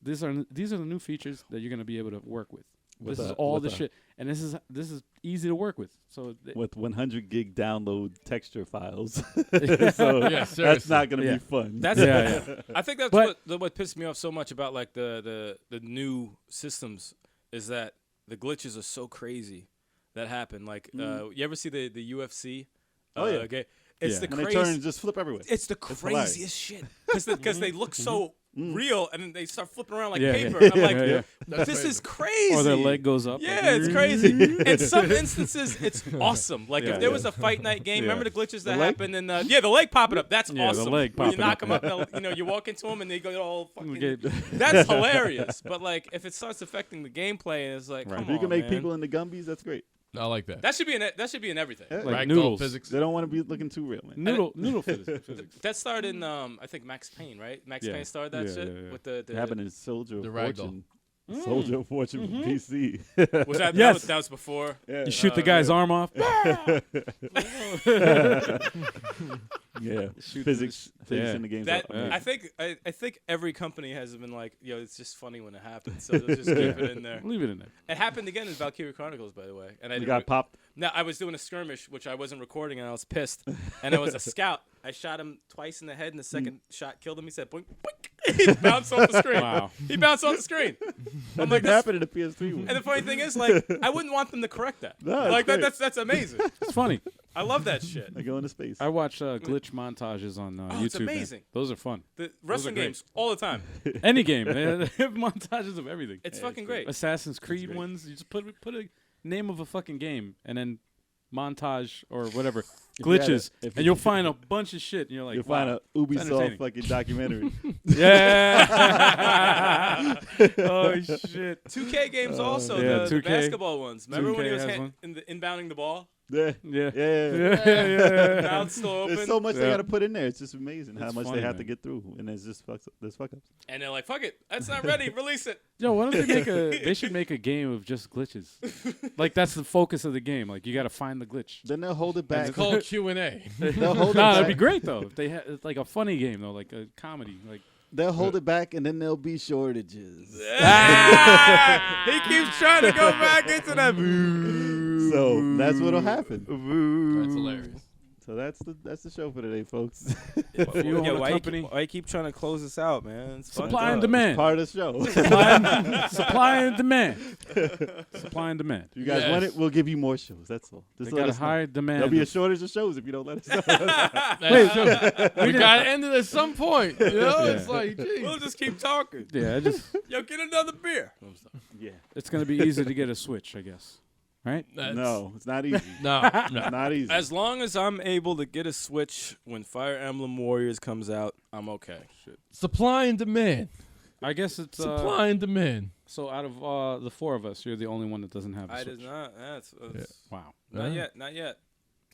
these are the new features that you're going to be able to work with. This is all the shit. And this is easy to work with. So With 100 gig download texture files. so Yeah, that's seriously. not going to Yeah. be fun. That's Yeah, I think that's But- what pissed me off so much about like the new systems is that the glitches are so crazy that happen. Like you ever see the UFC Oh, yeah. Okay, it's the When they crazy. turn, just flip everywhere. It's the hilarious. craziest shit because they look so real, and then they start flipping around like Yeah, paper. yeah. And I'm like, Yeah, yeah. this is crazy. Or their leg goes up. Yeah, it's crazy. In some instances, it's awesome. Like Yeah, if there yeah. was a fight night game, Yeah. remember the glitches that The leg? happened? And the leg popping up. That's Yeah, the awesome. leg When you popping knock up. them up, you walk into them and they go all fucking. Okay. That's hilarious. But like, if it starts affecting the gameplay, and it's like, Right. come If you on, can make man. people into Gumbies, that's great. I like that. That should be in everything. Yeah. Like Ragdoll noodles. physics. They don't want to be looking too real, man. Noodle physics. That started in I think Max Payne, right? Max Yeah. Payne started that Yeah, shit yeah, yeah. with the It happened in Soldier The of ragdoll. Fortune. Soldier of Fortune for PC. Was that Yes. that was before? Yeah. You shoot the guy's arm off. Yeah. Shoot Physics Yeah. in the games. That are amazing. I think every company has been like, yo, it's just funny when it happens, so they'll just keep it in there. Leave it in there. It happened again in Valkyrie Chronicles, by the way, and I You didn't got popped. No, I was doing a skirmish, which I wasn't recording, and I was pissed. And it was a scout. I shot him twice in the head, and the second shot killed him. He said, boink, boink. He bounced off the screen. Wow. He bounced off the screen. I'm That like, didn't happen in the PS3 one. and the funny thing is, like, I wouldn't want them to correct that. No, it's like great. that's amazing. It's funny. I love that shit. I go into space. I watch glitch montages on YouTube. it's amazing. Man. Those are fun. The wrestling great. games all the time. Any game. They have montages of everything. It's fucking great. Assassin's Creed great. ones. You just put a name of a fucking game and then montage or whatever you had glitches, a- if and you- you'll find a bunch of shit. And you're like, You'll wow. find a Ubisoft entertaining. fucking documentary. Yeah. Oh shit. 2K games also, yeah, the 2K. basketball ones. Remember when he 2K was has one. inbounding the ball? Yeah. Yeah. Yeah. Mouth still open. There's so much they Yeah. got to put in there. It's just amazing how It's much funny, they have to man. get through, and there's just there's fuck ups. And they're like, fuck it. That's not ready. Release it. Yo, why don't they make they should make a game of just glitches. Like that's the focus of the game. Like you got to find the glitch. Then they'll hold it back. It's called Q&A. They'll hold Nah, it that'd be back. great though. If they had like a funny game though, like a comedy. Like They'll hold it back, and then there'll be shortages. He keeps trying to go back into that. So that's what'll happen. That's hilarious. So that's the show for today, folks. if you own a company, why you keep trying to close this out, man? It's fucked supply and up. demand. Part of the show. Supply and demand. Supply and demand. If you guys Yes. want it, we'll give you more shows. That's all. They Just let got a us know. high demand. There'll be a shortage of shows if you don't let us know. That's true. We got to end it at some point. You know, it's like, geez. We'll just keep talking. Yeah, Yo, get another beer. yeah. it's gonna be easy to get a Switch, I guess. Right? That's- No, it's not easy. No. No. Not easy. As long as I'm able to get a Switch when Fire Emblem Warriors comes out, I'm okay. Supply and demand. I guess it's Supply and demand. so out of the four of us, you're the only one that doesn't have a I Switch. did not. That's Wow. not Yeah. yet. Not yet.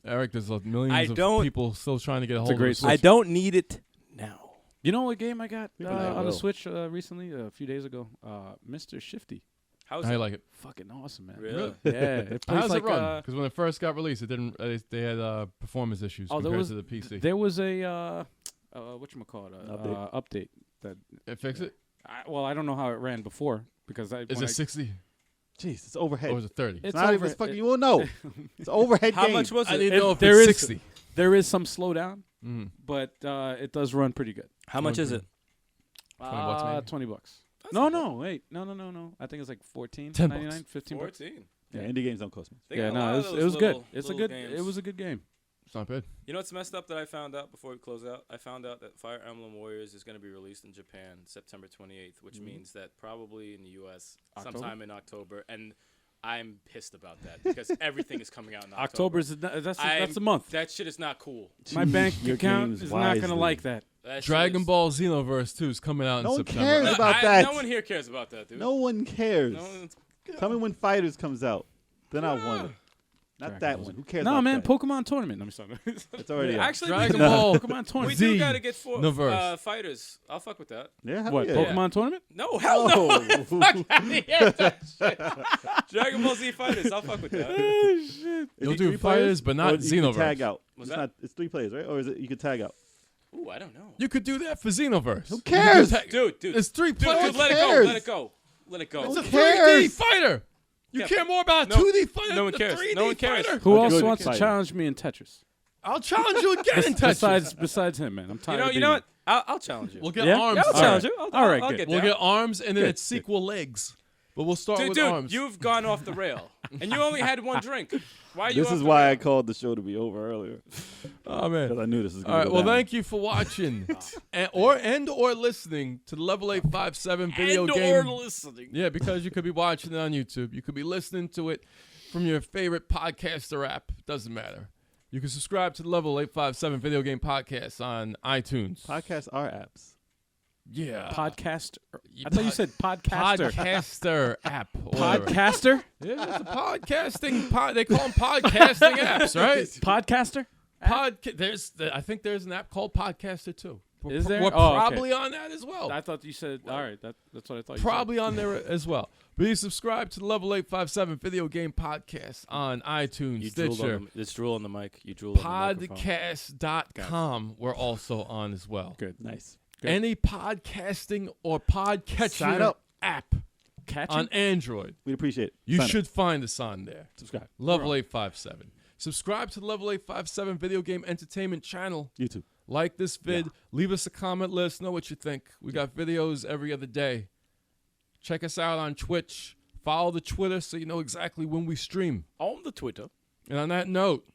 Eric, there's millions I of don't- people still trying to get a It's a hold great of Switch. I don't need it now. You know what game I got Maybe I on the will. Switch recently, a few days ago? Mr. Shifty. How's How it? you like it? Fucking awesome, man. Really? Yeah. It plays How's like it run? Because when it first got released, it didn't. They had performance issues Oh, there compared was- to the PC. there was a whatchamacallit, update that It fixed it. I don't know how it ran before because Is when it 60 Jeez, it's overhead. or is it 30? It's not even. It's fucking. You won't know. It's overhead How game. much was I it? didn't know if there it's is- 60. there is some slowdown, Mm. but it does run pretty good. How much is it? $20 maybe? $20. No, wait. No. I think it's like $14.99, $10. $15. 14. Yeah, indie games don't cost much. They Yeah, got a lot no, of it those was good. little- It's a little good. games. It was a good game. It's not bad. You know what's messed up that I found out before we close out? I found out that Fire Emblem Warriors is going to be released in Japan September 28th, which means that probably in the U.S. October? sometime in October. And I'm pissed about that because everything is coming out in October. October's that's the month. That shit is not cool. My bank Your account games is not gonna wisely. like that. That shit Dragon is- Ball Xenoverse 2 is coming out No in one September. cares No, about that. No one here cares about that, dude. No one cares. No one's- Tell me when Fighters comes out. Then I'll want it. Not Dragon that Ball one. Z. Who cares No, about man, that? Pokemon tournament. Let me stop. It's already out. Actually, Dragon we, Ball Pokemon we tournament. do Z. got to get Noverse. fighters. I'll fuck with that. Yeah, hell What? yeah. Pokemon tournament? No, hell no. Oh. Fuck outta here, that shit. Dragon Ball Z Fighters. I'll fuck with that. Is You'll it do 3 Fighters, but not or you can Xenoverse. tag out. Was It's that- not. It's 3 players, right? Or is it you can tag out? Ooh, I don't know. You could do that for Xenoverse. Who cares? Dude. It's 3 Dude, players. let it go. cares? Let it go. Let it go. It's Who a 3D cares? fighter. You Yeah, care more about a no- 2D fighter no one than a cares. 3D No one cares. fighter? Who A else good wants to fighter. challenge me in Tetris? I'll challenge you again in Tetris. Besides him, man. I'm tired. of You know being- what? I'll challenge you. We'll get Yeah? arms. Yeah, I'll All challenge right. you. All right, I'll good. get We'll down. get arms and then Good. it's sequel legs. But we'll start with Dude, arms. you've gone off the rail, and you only had one drink. Why are you? This off is the why rail? I called the show to be over earlier. Oh man. Because I knew this was All going right. to go Well, down. thank you for watching or listening to the Level 857 video game. listening. Yeah, because you could be watching it on YouTube. You could be listening to it from your favorite podcaster app. Doesn't matter. You can subscribe to the Level 857 video game podcast on iTunes. Podcasts are apps. Yeah. Podcast. I thought you said podcaster. Podcaster app. or whatever. Podcaster? Yeah, it's a podcasting. They call them podcasting apps, right? Podcaster? I think there's an app called Podcaster too. Is there? We're Oh, okay. probably on that as well. I thought you said. All right, that's what I thought. You Probably on there as well. Please subscribe to the Level 857 Video Game Podcast on iTunes, You drooled Stitcher, on the, it's drool on the mic. You drooled on the microphone. podcast.com. We're also on as well. Good. Nice. Good. Any podcasting or podcatcher Sign up. app Catching? on Android, We'd appreciate it. you Sign up. should find us on there. Subscribe. Level 857. Subscribe to the Level 857 Video Game Entertainment channel. YouTube. Like this vid. Leave us a comment. Let us know what you think. We got videos every other day. Check us out on Twitch. Follow the Twitter so you know exactly when we stream. On the Twitter. And on that note,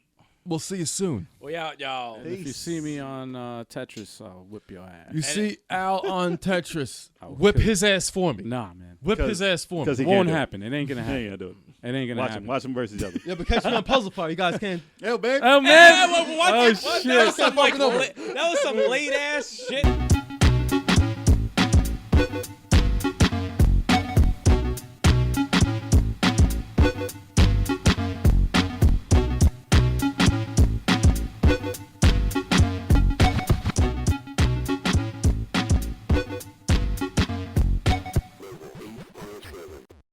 we'll see you soon. We out, y'all. And if you see me on Tetris, I'll whip your ass. You see Al on Tetris. I'll Whip kill his ass for me. Nah, man. Whip his ass for me. Because he Won't can't do it. happen. It ain't gonna He happen. ain't gonna do it. It ain't gonna Watch happen. him. Watch him versus each other. Yeah, but catch me on Puzzle Party. You guys can. Yo, babe. Oh man! What? Oh That shit! was some late ass shit.